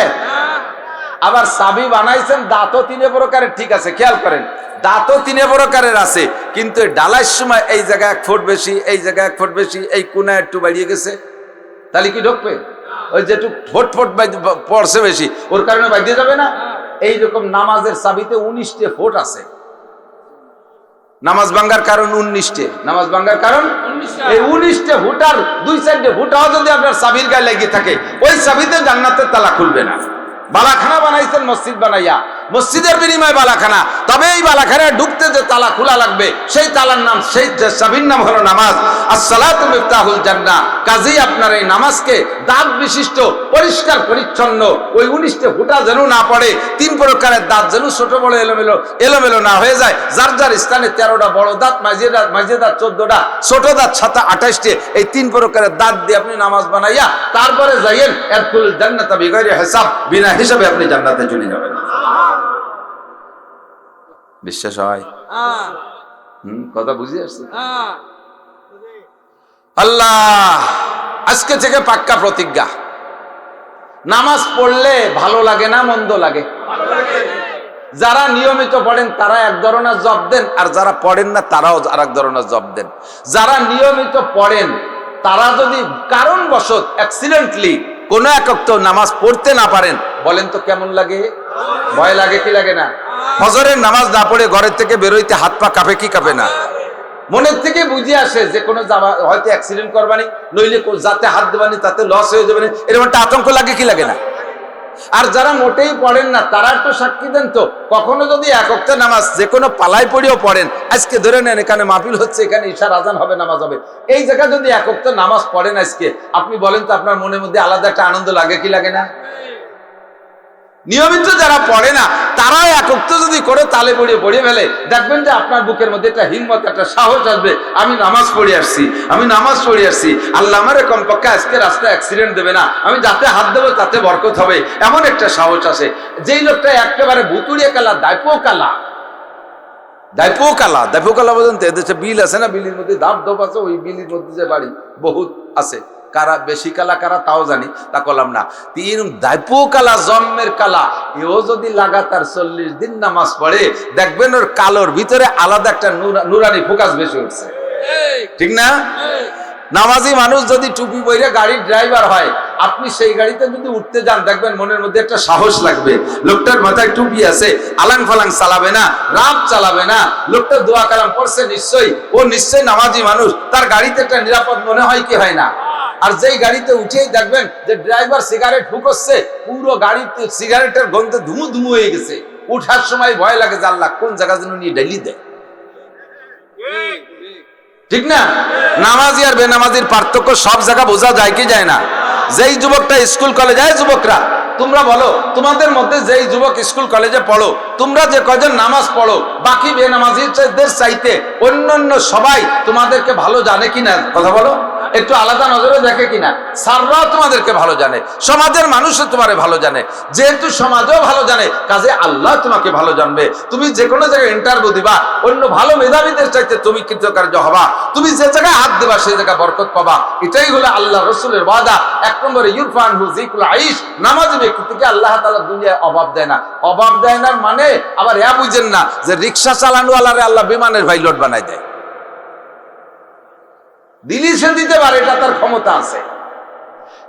S1: আবার চাবি বানাইছেন, দাঁতও 3 প্রকারের ঠিক আছে, খেয়াল করেন, দাঁতও 3 প্রকারের আছে, কিন্তু ডালার সময় এই জায়গায় 1 ফুট বেশি, এই জায়গায় 1 ফুট বেশি, এই কোনায় একটু বাড়িয়ে গেছে, তাহলে কি ঢুকবে? ওই যে একটু ফুট ফুট পড়ছে বেশি, ওর কারণে বাইরে যাবে না? এইরকম নামাজের চাবিতে 19টে ফুট আছে। নামাজ ভাঙ্গার কারণ 19টে, নামাজ ভাঙ্গার কারণ এই 19টে ফুটার 2-4টে ফুটাও যদি আপনার চাবির গায়ে লেগে থাকে, ওই চাবিতে জান্নাতের তালা খুলবে না। বালাখানা বানাইছেন মসজিদ বানাইয়া, মসজিদের বিনিময়ে বালাখানা, তবে এই বালাখানায় ঢুকতে যে তালা খোলা লাগবে, সেই তালার নাম, সেই চাবির নাম হলো নামাজ। আসসালাতু মিফতাহুল জান্নাহ। কাজেই আপনার এই নামাজকে দাঁত বিশিষ্ট, পরিষ্কার পরিচ্ছন্ন, ওই 19টে ফুটা যেন না পড়ে, 3 প্রকারের দাঁত যেন ছোট বড় এলোমেলো না হয়ে যায়। যার যার স্থানে 13টা বড় দাঁত, মাঝে দাঁত 14টা, ছোট দাঁত 7টা, 28টে, এই 3 প্রকারের দাঁত দিয়ে আপনি নামাজ বানাইয়া তারপরে যাইয়েন এদখুল জান্নাতা বিগাইরি হিসাব, বিনা হিসাবে আপনি জান্নাতে চলে যাবেন। বিশ্বাস হয়? কথা বুঝে আসছে? আল্লাহ আজকে থেকে পাক্কা প্রতিজ্ঞা, নামাজ পড়লে ভালো লাগে না মন্দ লাগে? যারা নিয়মিত পড়েন তারা এক ধরনের জব দেন, আর যারা পড়েন না তারাও আর এক ধরনের জব দেন। যারা নিয়মিত পড়েন তারা যদি কারণবশত অ্যাক্সিডেন্টলি কোন এক ওয়াক্ত নামাজ পড়তে না পারেন, বলেন তো কেমন লাগে? ভয় লাগে কি লাগে না? ফজরের নামাজ না পড়ে ঘরের থেকে বেরোইতে হাত পা কাঁপে কি কাঁপে না? মনের থেকে বুঝে আসে যে কোনো হয়তো অ্যাক্সিডেন্ট করবানি, নইলে যাতে হাত দেবানি, তাতে লস হয়ে যাবে, এরকম একটা আতঙ্ক লাগে কি লাগে না? আর যারা মোটেই পড়েন না তারা একটু সাক্ষী দেন তো, কখনো যদি এক ওয়াক্ত নামাজ যে কোনো পালায় পড়েও পড়েন, আজকে ধরে নেন এখানে মাহফিল হচ্ছে, এখানে ঈশার আজান হবে, নামাজ হবে, এই জায়গায় যদি এক ওয়াক্ত নামাজ পড়েন আজকে, আপনি বলেন তো আপনার মনের মধ্যে আলাদা একটা আনন্দ লাগে কি লাগে না? নিয়মিত যারা পড়ে না তারা এক ওয়াক্ত যদি করে তালে পড়িয়ে ফেলে, দেখবেন যে আপনার বুকের মধ্যে একটা হিম্মত, একটা সাহস আসবে, আমি নামাজ পড়ে আসছি, আমি নামাজ পড়ে আসছি, আল্লাহ আমারে কমপক্ষে আজকে রাস্তায় অ্যাক্সিডেন্ট দেবে না, আমি যাতে হাত দেবো তাতে বরকত হবে, এমন একটা সাহস আসে। যেই লোকটা একেবারে ভুতুড়িয়ে কালা, দাইপো কালা পর্যন্ত এদেশে বিল আছে না, বিলির মধ্যে ধাপ ধপ আছে, ওই বিলির মধ্যে যে বাড়ি বহুত আছে, কারা বেশি কালা কারা তাও জানি, তা করলাম না। দাইপো কালা, জন্মের কালা, এও যদি লাগাতার 40 দিন নামাজ পড়ে, দেখবেন ওর কালোর ভিতরে আলাদা একটা নুরানি ফোকাস বেশি উঠছে, ঠিক না? নামাজি মানুষ যদি টুপি পরে গাড়ির ড্রাইভার হয়, আপনি সেই গাড়িতে যদি উঠতে যান, দেখবেন মনের মধ্যে একটা সাহস লাগবে, লোকটার মাথায় টুপি আছে, আলাং ফালাং চালাবে না, রাব চালাবে না, লোকটা দোয়া কালাম পড়ছে, ও নিশ্চয়ই নামাজি মানুষ, তার গাড়িতে একটা নিরাপদ মনে হয় কি হয় না? আর যেই গাড়িতে উঠেই দেখবেন যে ড্রাইভার সিগারেট ফুঁকছে, পুরো গাড়িতে সিগারেটের গন্ধে ধুমু হয়ে গেছে, উঠার সময় ভয় লাগে যে আল্লাহ কোন জায়গা যেন নিয়ে ডেলি দেয়, ঠিক না? নামাজি আর বেনামাজির পার্থক্য সব জায়গা বোঝা যায় কি যায় না? যেই যুবকটা স্কুল কলেজ যায়, যুবকরা তোমরা বলো, তোমাদের মধ্যে যেই যুবক স্কুল কলেজে পড়ো, তোমরা যে কজন নামাজ পড়ো, বাকি বেনামাজিদের চাইতে অন্যান্য সবাই তোমাদেরকে ভালো জানে কিনা? কথা বলো, একটু আলাদা নজরে দেখে কিনা? স্যাররাও তোমাদেরকে ভালো জানে, সমাজের মানুষও তোমারে ভালো জানে। যেহেতু সমাজও ভালো জানে, কাজে আল্লাহ তোমাকে ভালো জানবে। তুমি যে কোনো জায়গায় ইন্টারভিউ দিবা, অন্য ভালো মেধাবীদের চাইতে তুমি কৃতকার্য হবা। তুমি যে জায়গায় হাত দেবা সেই জায়গায় বরকত পাবা। এটাই হলো আল্লাহ রসুলের ওয়াদা। 1 নম্বরে ইরফানহু যিকুল আইশ, নামাজি ব্যক্তিকে আল্লাহ তাআলা দুনিয়ায় অভাব দেয় না। অভাব দেয় না মানে আবার বুঝেন না যে রিকশা চালানোওয়ালারে আল্লাহ বিমানের পাইলট বানাই দেয়। দিলি সে দিতে পারে, এটা তার ক্ষমতা আছে।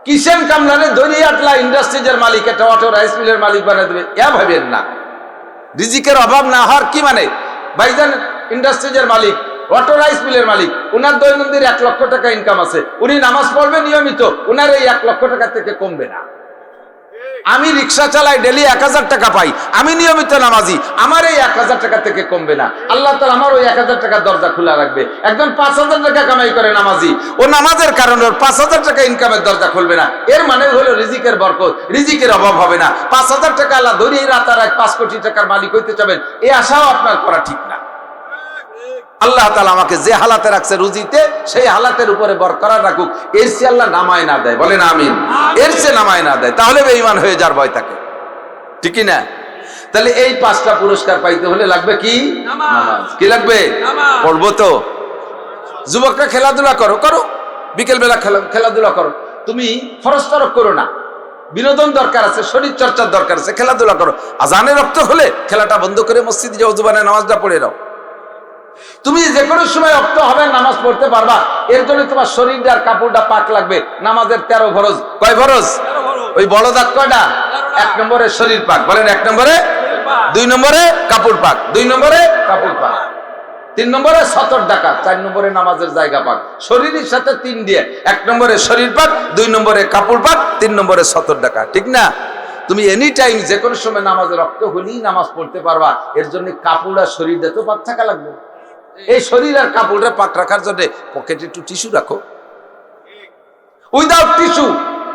S1: কিষেন কামলারে দরিয়াটলা ইন্ডাস্ট্রিজের মালিক, একটা অটো রাইস মিলের মালিক বানাই দেবে, ভাবেন না। রিজিকের অভাব না হওয়ার কি মানে? ভাইজান ইন্ডাস্ট্রিজের মালিক, অটো রাইস মিলের মালিক, উনার দৈনন্দিন 1 লক্ষ টাকা ইনকাম আছে। উনি নামাজ পড়বে নিয়মিত, উনার এই 1 লক্ষ টাকা থেকে কমবে না। আমি রিক্সা চালাই, ডেলি 1000 টাকা পাই, আমি নিয়মিত নামাজি, আমার এই 1000 টাকা থেকে কমবে না। আল্লাহ তাআলা আমার ওই 1000 টাকার দরজা খোলা রাখবে। একজন 5000 টাকা কামাই করে নামাজি, ও নামাজের কারণে ওর 5000 টাকা ইনকামের দরজা খুলবে না। এর মানে হলো রিজিকের বরকত, রিজিকের অভাব হবে না। 5000 টাকা আল্লাহ ধরিয়ে রাতারাত 5 কোটি টাকার মালিক হইতে চাবেন, এই আশাও আপনার করা ঠিক না। আল্লাহ তাআলা আমাকে যে হালাতে রাখছে রুজিতে, সেই হালাতের উপরে বরকরার রাখুক। এর চেয়ে আল্লাহ নামায় না দেয়, বলেন আমিন। এর চেয়ে নামায় না দেয়, তাহলে বেঈমান হয়ে যাওয়ার ভয় থাকে, ঠিক কি না? তাহলে এই 5টা পুরস্কার পাইতে হলে লাগবে কি? নামাজ। কি লাগবে? পড়বো তো। যুবকরা খেলাধুলা করো, করো, বিকেল বেলা খেলাধুলা করো। তুমি ফরজ তরক করো না, বিনোদন দরকার আছে, শরীর চর্চার দরকার আছে, খেলাধুলা করো। আজানের রক্ত হলে খেলাটা বন্ধ করে মসজিদে যাও, জুবানে নামাজটা পড়ে নাও। তুমি যে কোনো সময় রক্ত হবে নামাজ পড়তে পারবা। এর জন্য তোমার শরীরটা আর কাপড়টা পাক লাগবে। নামাজের 13 ফরজ। কয় ফরজ? ওই বড় দাগ কয়টা? 1 নম্বরে শরীর পাক, বলেন 1 নম্বরে। 2 নম্বরে কাপড় পাক, 2 নম্বরে কাপড় পাক। 3 নম্বরে সতর ডাকা, 4 নম্বরে নামাজের জায়গা পাক। শরীরের সাথে 3 দিয়ে, 1 নম্বরে শরীর পাক, 2 নম্বরে কাপড় পাক, 3 নম্বরে সতর ডাকা, ঠিক না? তুমি এনি টাইম যে কোনো সময় নামাজের রক্ত হলেই নামাজ পড়তে পারবা। এর জন্য কাপড় আর শরীরটা তো পাক থাকা লাগবে। এই শরীর আর কাপড়টা পাক রাখার জন্য পকেটে একটু টিস্যু রাখো। উইদাউট টিস্যু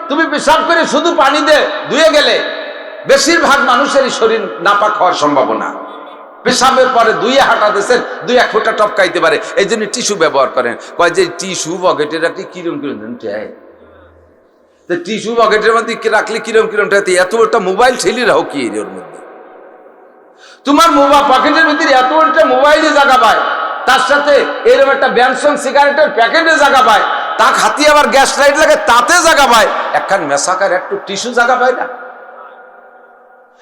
S1: তুমি পেশাব করে শুধু পানি দিয়ে ধুয়ে গেলে বেশিরভাগ মানুষেরই শরীর নাপাক হওয়ার সম্ভাবনা। পেশাবের পরে ধুয়ে হাঁটা দিয়েছেন, 2-1 ফোঁটা টপকাইতে পারে, এই জন্য টিস্যু ব্যবহার করেন। কয় যে টিস্যু পকেটে রাখলে কিরম কিরম টিস্যু পকেটের মধ্যে রাখলে কিরম কিরম এত একটা মোবাইল ঠেলি রাখো কি এর মধ্যে? তোমার মোবাইল পকেটের ভিতরে এত একটা মোবাইলে জায়গা পায়, তার সাথে এরকম একটা ব্যানসন সিগারেটের প্যাকেটে জায়গা পায়, তা হাতি আবার গ্যাস লাইট লাগে তাতে জায়গা পায়, একখান মেসাকার একটু টিস্যু জায়গা পায় না?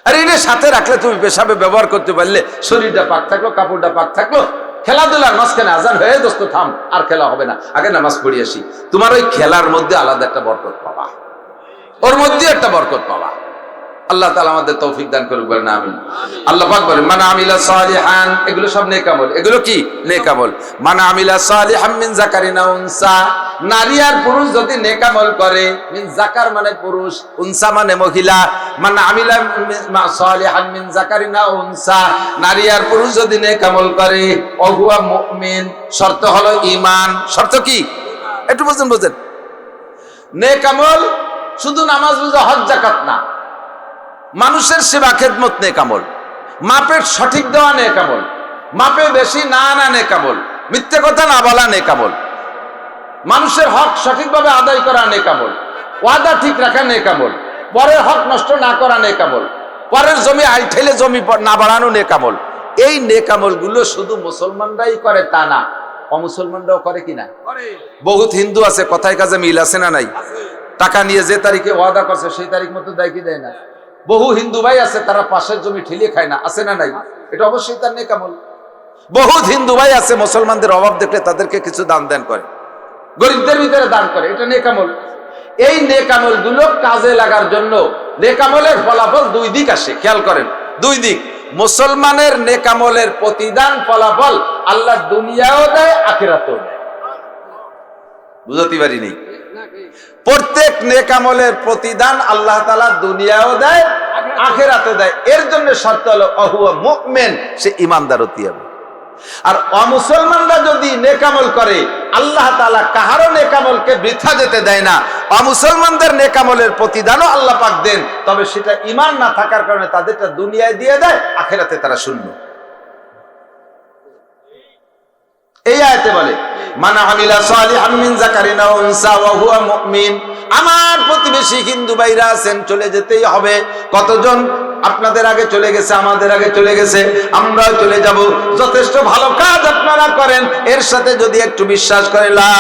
S1: আর এটা সাথে রাখলে তুমি পেশাবে ব্যবহার করতে পারলে শরীরটা পাক থাকলো, কাপড়টা পাক থাকলো। খেলাধুলার মাঝখানে আজান হয়ে দোস্ত থাম, আর খেলা হবে না, আগে নামাজ পড়ি আসি। তোমার ওই খেলার মধ্যে আলাদা একটা বরকত পাবা, ওর মধ্যে একটা বরকত পাবা। আল্লাহ তাআলা আমাদের তৌফিক দান করুক, বলেন আমিন। আল্লাহ পাক বলেন মান আমিলা সালিহান, এগুলো সব নেক আমল। এগুলো কি? নেক আমল। মান আমিলা সালিহাম মিন যাকারিন আও উনসা, নারী আর পুরুষ যদি নেক আমল করে, মিন যাকার মানে পুরুষ, উনসা মানে মহিলা। মান আমিলা সালিহান মিন যাকারিন আও উনসা, নারী আর পুরুষ যদি নেক আমল করে, ওহুয়া মুমিন, শর্ত হলো ঈমান। শর্ত কি? একটু বুঝেন। নেক আমল শুধু নামাজ রোজা হজ যাকাত না, মানুষের সেবা খেদমত নেক আমল, মাপের সঠিক দেওয়া নেক আমল, মাপে বেশি না আনা নেক আমল, মিথ্যে কথা না বলা নেক আমল, মানুষের হক সঠিকভাবে আদায় করা নেক আমল, ওয়াদা ঠিক রাখা নেক আমল, পরের হক নষ্ট না করা নেক আমল, পরের জমি আইঠাইলে জমি না বাড়ানো নেক আমল। এই নেক আমল গুলো শুধু মুসলমানরাই করে তা না, অমুসলমানরাও করে কিনা? বহুত হিন্দু আছে, কথায় কাজে মিল আছে না নাই? টাকা নিয়ে যে তারিখে ওয়াদা করছে সেই তারিখ মতো দেয় কি দেয় না? বহু হিন্দু ভাই আছে, তারা পাশের জমি ঠেলিয়ে খায় না, আছে না নাই? এটা অবশ্যই তার নেক আমল। বহুত হিন্দু ভাই আছে, মুসলমানদের অভাব দেখলে তাদেরকে কিছু দান দেন করে, গরিবদের ভিতরে দান করে, এটা নেক আমল। এই নেক আমল গুলো কাজে লাগার জন্য নেক আমলের ফলাফল 2 দিক আসে, খেয়াল করেন, 2 দিক। মুসলমানের নেক আমলের প্রতিদান ফলাফল আল্লাহ দুনিয়াও দেয়, আখিরাতেও দেয়। বুঝতে পারিনি? প্রত্যেক নেক আমলের প্রতিদান আল্লাহ তাআলা দুনিয়াও দেয়, আখিরাতে দেয়। এর জন্য শর্ত হলো ওহুয়া মুমিন, সে ঈমানদার হতে হবে। আর অমুসলমানরা যদি নেক আমল করে, আল্লাহ তাআলা কাহারও নেকামলকে বৃথা যেতে দেয় না। অমুসলমানদের নেকামলের প্রতিদানও আল্লাহ পাক দেন, তবে সেটা ঈমান না থাকার কারণে তাদেরটা দুনিয়ায় দিয়ে দেয়, আখিরাতে তারা শূন্য। এই আয়াতে বলে মান আমিলা সালিহাম মিন যাকারিন আও উনসা ওয়া হুয়া মুমিন। আমার প্রতিবেশী হিন্দু ভাইরা আছেন, চলে যেতেই হবে। কতজন আপনাদের আগে চলে গেছে, আমাদের আগে চলে গেছে, আমরাও চলে যাব। যথেষ্ট ভালো কাজ আপনারা করেন, এর সাথে যদি একটু বিশ্বাস করে লা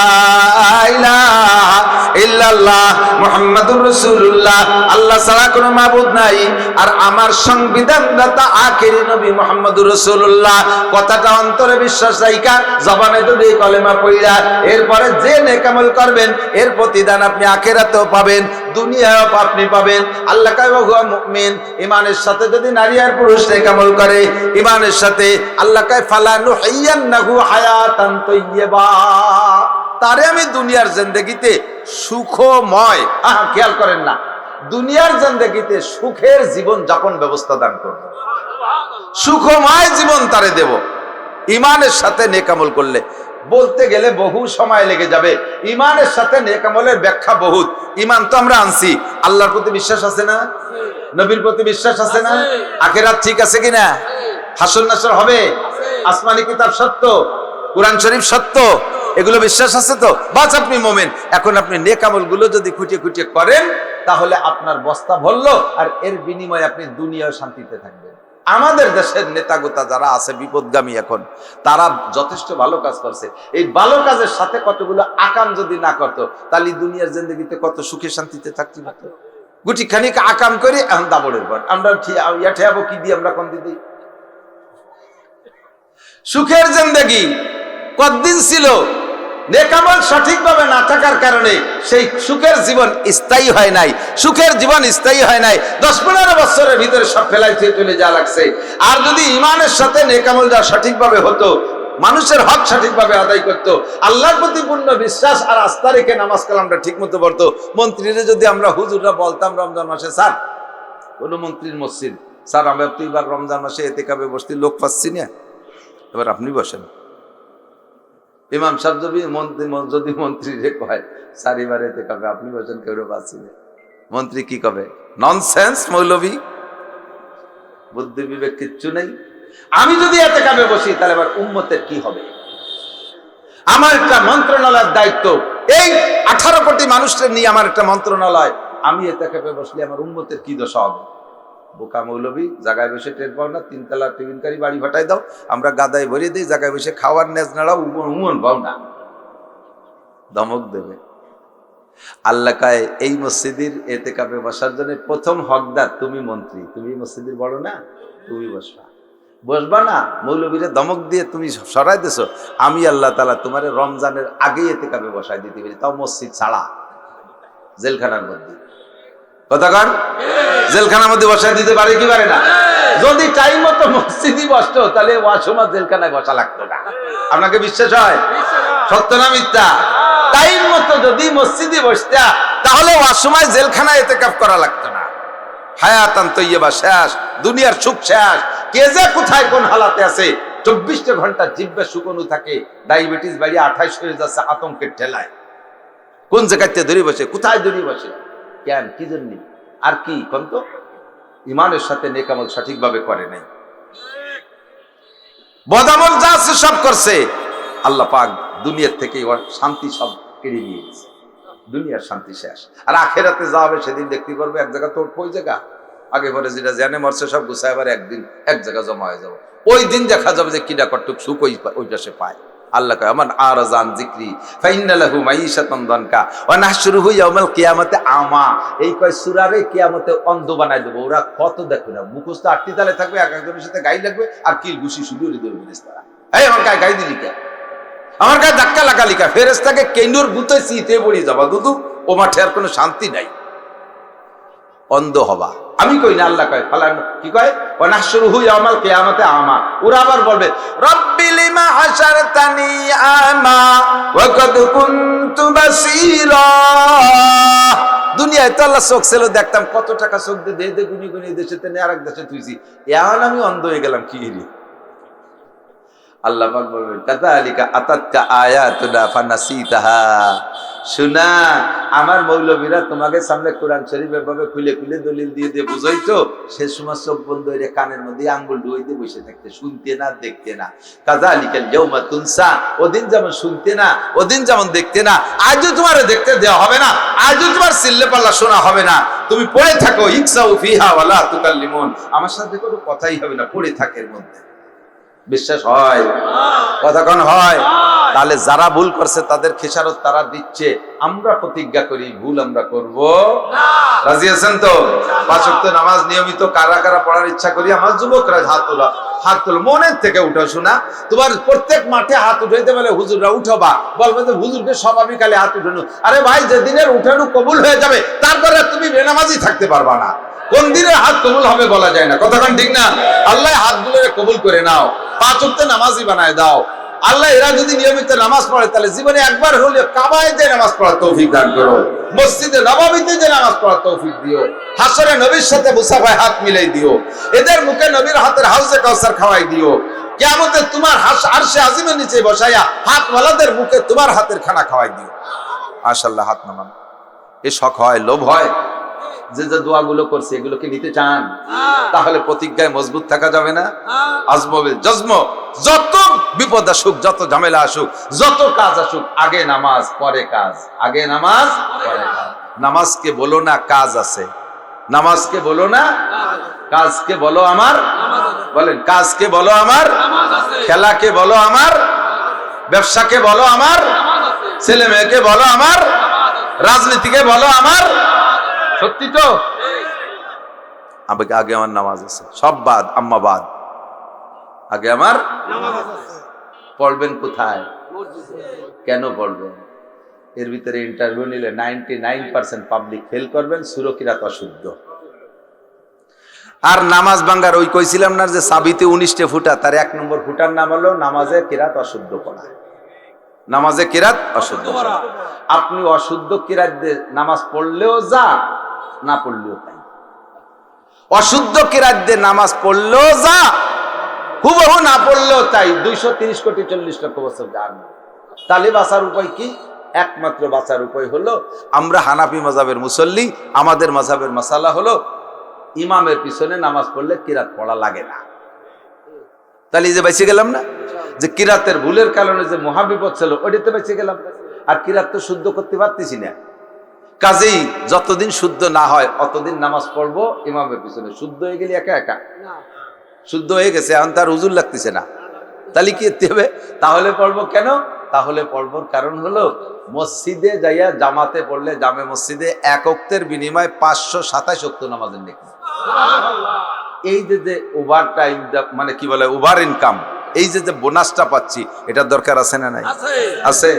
S1: ইলাহা ইল্লাল্লাহ মুহাম্মাদুর রাসূলুল্লাহ, আল্লাহ ছাড়া কোনো মাবুদ নাই, আর আমার সংবিধানদাতা আখেরি নবী মুহাম্মাদুর রাসূলুল্লাহ, কথাটা অন্তরে বিশ্বাস রাইখা জবানে যদি কলেমা পড়া, এরপরে যে নেকামল করবেন এর প্রতিদান আপনি আখিরাতেও পাবেন, দুনিয়ায়ও আপনি পাবেন। আল্লাহ কয় ওয়া হুয়া মুমিন, ঈমানের সাথে যদি নারী আর পুরুষ নেকামল করে, ঈমানের সাথে আল্লাহ কয় ফালা নুহিয়ান্নাহু হায়াতান তাইয়্যিবা, তারে আমি দুনিয়ার জিন্দেগিতে সুখময়, খেয়াল করেন না, দুনিয়ার জিন্দেগিতে সুখের জীবন যাপন ব্যবস্থা দান করব, সুখময় জীবন তারে দেব ঈমানের সাথে নেকামল করলে। বলতে গেলে বহু সময় লেগে যাবে, ঈমানের সাথে নেকামলের ব্যাখ্যা বহুত। ঈমান তো আমরা আনছি, আল্লাহর প্রতি বিশ্বাস আছে না, নবীর প্রতি বিশ্বাস আছে না, আখিরাত ঠিক আছে কিনা, হাসর নাসর হবে, আসমানি কিতাব সত্য, কুরআন শরীফ সত্য, এগুলো বিশ্বাস আছে তো, বাস আপনি মোমেন। এখন আপনি নেকামল গুলো যদি খুঁটিয়ে খুঁটিয়ে করেন, তাহলে আপনার বস্তা ভরলো, আর এর বিনিময়ে আপনি দুনিয়ায় শান্তিতে থাকবেন। আমাদের দেশের নেতাগোতা যারা আছে বিপদগামী, এখন তারা যথেষ্ট ভালো কাজ করছে, এই ভালো কাজের সাথে কতগুলো আকাম যদি না করতো, তাহলে দুনিয়ার জিন্দেগিতে কত সুখে শান্তিতে থাকতে পারতো। গুটি খানিক আকাম করে এখন দাবড়ের পর আমরা ঠেয়াবো কি দিয়ে, আমরা কোন দিদি সুখের জিন্দেগি কতদিন ছিল, নেকামল সঠিকভাবে না থাকার কারণে সেই সুখের জীবন স্থায়ী হয় নাই, সুখের জীবন স্থায়ী হয় নাই, 10-15 বছরের ভিতরে সব ফেলাই চলে যাওয়া লাগছে। আর যদি ঈমানের সাথে নেকামল যা সঠিকভাবে হতো, মানুষের হক সঠিকভাবে আদায় করতো, আল্লাহর প্রতি পূর্ণ বিশ্বাস আর আস্থা রেখে নামাজ কালামটা ঠিক মতো পড়তো। মন্ত্রীরা যদি আমরা হুজুররা বলতাম রমজান মাসে, স্যার কোনো মন্ত্রীর মসজিদ, স্যার আমরা তো এবার রমজান মাসে এতেকাবে বসতে লোক পাচ্ছি না, এবার আপনি বসেন। ইমাম সাহেব যদি মন্ত্রী রে কয় স্যার এবার এতেকাবে আপনি বসেন, কেউ পাচ্ছি না, মন্ত্রী কি কবে, ননসেন্স মৌলবী, বুদ্ধি বিবেক কিচ্ছু নেই। আমি যদি এতেকাবে বসি, তাহলে এবার উম্মতের কি হবে? আমার একটা মন্ত্রণালয়ের দায়িত্ব, এই 18 কোটি মানুষকে নিয়ে আমার একটা মন্ত্রণালয়, আমি এতেকাবে বসলে আমার উম্মতের কি দশা হবে? বোকা মৌলবী, জায়গায় বসে টের পাও না, 3 তলা টিফিনকারী বাড়ি ভাটাই দাও, আমরা গাদায় ভরিয়ে দিই, জায়গায় বসে খাওয়ার নেজ নাড়াও, উমন পাও না, ধমক দেবে। আল্লাহ কয় এই মসজিদের এতেকাবে বসার জন্য প্রথম হকদার তুমি মন্ত্রী, তুমি মসজিদের বড় না, তুমি বসবা না, মৌলবীরে ধমক দিয়ে তুমি সরাই দিছো, আমি আল্লাহ তাআলা তোমার রমজানের আগেই এতেকাবে বসাই দিতে পারি, তাও মসজিদ ছাড়া, জেলখানার মধ্যে। কথা কন, জেলখানার মধ্যে বসাই দিতে পারে কি পারে না? যদি টাইম মতো মসজিদই বসতো, তাহলে ওয়াসমা জেলখানায় বসা লাগতো না। আপনাকে বিশ্বাস হয়? সত্য না মিথ্যা? টাইম মতো যদি মসজিদে বসতা, তাহলে ওয়াসমা জেলখানায় ইতিকাফ করা লাগতো না। হায়াতান তাইয়্যিবা শেষ, দুনিয়ার সুখ শেষ, কে যে কোথায় কোন হালাতে আছে, 24 ঘন্টা জিহ্বা শুকনো থাকে, ডায়াবেটিস বাড়ি 28 হয়ে যাচ্ছে আতঙ্কের ঠেলায়, কোন জায়গাতে ধরে বসে, কোথায় ধরে বসে, কেন, কি জন্য, আর কি কোন তো ঈমানের সাথে নেকামল সঠিকভাবে করে নাই, বদামল যা আছে সব করছে। আল্লাহ পাক দুনিয়ার থেকে শান্তি সব কেড়ে নিয়েছে, দুনিয়ার শান্তি শেষ। আর আখেরাতে যা হবে সেদিন দেখতে পারবে, এক জায়গা তোর ওই জায়গা আগে পরে যেটা জানে মরছে সব গুছায় আবার একদিন এক জায়গা জমা হয়ে যাবে, ওই দিন দেখা যাবে যে কিডা কটুক সুখ ওই পাশে পায়। আল্লাহ কয় আমান আরাজান যিকরি ফাইন্না লাহু মাইশাতান দানকা ওয়া নাহশুরুহু ইয়াউমাল কিয়ামাতি আমা। এই কয় সূরারে কিয়ামতে অন্ধ বানায় দেব। ওরা কত দেখবে না, মুখস্থ 8টি তালে থাকবে, এক একজনের সাথে গাই লাগবে আর কিল ঘুষি শুধু হৃদয় ফেরেশতারা, এই আমার গায়ে গাই দিলি কে, আমার গায়ে ধাক্কা লাগালি কা, ফেরেশতাকে কেন্ডুর গুতে সিতে পড়ি যাবা, দুদু ও মাঠে আর কোনো শান্তি নাই, অন্ধ হবা। আমি কই না, আল্লাহ কয় ফালান কি কয় ওয়া নাহশুরুহু ইয়াউমাল কিয়ামাতি আমা। ওরা আবার বলবে রব্বি লিমা হাশারতানি আমা ওয়া কাদ কুনতু বাসীরা। দুনিয়ায় তো আল্লাহ চোখ ছিল, দেখতাম কত টাকা চোখ দিয়ে দে গুনি গুনি দেশে তেনে আরেক দেশে তুইছি, এখন আমি অন্ধ হয়ে গেলাম, কি রে? আল্লাহ পাক বলবেন কাযালিকা আতাতকা আয়াতুনা ফানাসিতাহা। শোনা, আমার মৌলবীরা তোমাকে সামনে কোরআন শরীফ এভাবে খুলে খুলে দলিল দিয়ে দিয়ে বুঝাইতো, সে সময় চোখ বন্ধ হয়ে কানের মধ্যে আঙ্গুল ডুবাই দিয়ে বসে থাকতে, শুনতে না দেখতে না। কাযালিকাল ইয়াউমা তুনসা, ওদিন যেমন শুনতে না, ওদিন যেমন দেখতে না, আজও তোমার দেখতে দেওয়া হবে না, আজও তোমার চিল্লে পাল্লা শোনা হবে না। তুমি পড়ে থাকো, ইকসাউ ফিহা ওয়ালা তুকাল্লিমুন, আমার সাথে কোনো কথাই হবে না, পড়ে থাকের মধ্যে। বিশ্বাস হয়? কথা কোন হয়? তাহলে যারা ভুল করছে তাদের খেসারত তারা দিচ্ছে, আমরা প্রতিজ্ঞা করি ভুল আমরা করব না। রাজি আছেন তো? পাঁচ ওয়াক্ত নামাজ নিয়মিত কারা কারা পড়ার ইচ্ছা করি? আমার যুবকরা হাত তোলা, হাত তোলো, মনের থেকে উঠো। শোনা, তোমার প্রত্যেক মাঠে হাত উঠাইতে বলে হুজুররা উঠবা, বলবে যে হুজুরকে স্বাভাবিকালে হাত উঠানো। আরে ভাই, যেদিনের উঠানো কবুল হয়ে যাবে তারপরে তুমি বেনামাজি থাকতে পারবা না। কোন দিনের হাত কবুল হবে বলা যায় না, কথা ঠিক না? আল্লাহ হাতগুলো কবুল করে নাও, পাঁচ ওয়াক্ত নামাজই বানায় দাও। আল্লাহ এরা যদি নিয়মিত নামাজ পড়ে তাহলে জীবনে একবার হলে কাবায় যে নামাজ পড়ার তৌফিক দান করো, মসজিদে নববীতে যে নামাজ পড়ার তৌফিক দিও, হাসরে নবীর সাথে মুসাফায় হাত মিলাই দিও, এদের মুখে নবীর হাতের হাউজে কাউসার খাওয়াই দিও। কিয়ামতে তোমার আরশে আজিমের নিচে বসাইয়া হাতওয়ালাদের মুখে তোমার হাতের খানা খাওয়াই দিও। মাশাআল্লাহ, হাত নামান। এ শখ হয়, লোভ হয় যে যে দোয়াগুলো করছে এগুলোকে নিতে চান, তাহলে প্রতিজ্ঞায় মজবুত থাকা যাবে না। আজমবিল জজম, যত বিপদ আসুক, যত ঝামেলা আসুক, যত কাজ আসুক, আগে নামাজ পরে কাজ, আগে নামাজ পরে কাজ। নামাজকে বলো না কাজ আছে, নামাজকে বলো না কাজকে বলো আমার। বলেন, কাজকে বলো আমার, খেলাকে বলো আমার, ব্যবসাকে বলো আমার, ছেলে মেয়েকে বলো আমার, রাজনীতিকে বলো আমার। সত্যি তো? আগে আমার নামাজ আছে, সব বাদ, আম্মা বাদ, আগে আমার নামাজ আছে। পড়বেন কোথায়? কেন পড়বেন? এর ভিতরে ইন্টারভিউ নিলে 99% পাবলিক ফেল করবেন, সূরা কিরাত অশুদ্ধ। আর নামাজ ভাঙ্গার ওই কইছিলাম না যে সাবিতে 19টে ফুটা, তার 1 নম্বর ফুটার নাম হলো নামাজে কিরাত অশুদ্ধ পড়া। নামাজে কিরাত অশুদ্ধ পড়া। আপনি অশুদ্ধ কিরাত দিয়ে নামাজ পড়লেও যা, না পড়লেও তাই। অশুদ্ধ কিরাত দিয়ে নামাজ পড়লেও যা, হুবহু না পড়লেও তাই। 230 কোটি 40 লক্ষ বছর জাহান্নাম। তাহলে বাঁচার উপায় কি? একমাত্র বাঁচার উপায় হলো, আমরা হানাফি মাযহাবের মুসল্লি, আমাদের মাযহাবের মাসালা হলো ইমামের পিছনে নামাজ পড়লে কিরাত পড়া লাগে না। তাহলে এই যে বেঁচে গেলাম না, যে কিরাতের ভুলের কারণে যে মহাবিপদ ছিল ওইটাতে বেঁচে গেলাম। আর কিরাত তো শুদ্ধ করতে পারতেছি না, কাজেই যতদিন শুদ্ধ না হয় অতদিন নামাজ পড়বো ইমামের পিছনে। শুদ্ধ হয়ে গেলে একা একা শুদ্ধ হয়ে গেছে, এখন তার হুজুর লাগতেছে না, তাহলে কি করতে হবে? তাহলে পড়বো কেন? তাহলে পড়বোর কারণ হলো, মসজিদে যাইয়া জামাতে পড়লে জামে মসজিদে 1 ওয়াক্তের বিনিময়ে 527 ওয়াক্ত নামাজের নেকি। এই যে ওভার টাইম, মানে কি বলে ওভার ইনকাম, এই যে বোনাসটা পাচ্ছি, এটার দরকার আছে না নাই? আছে।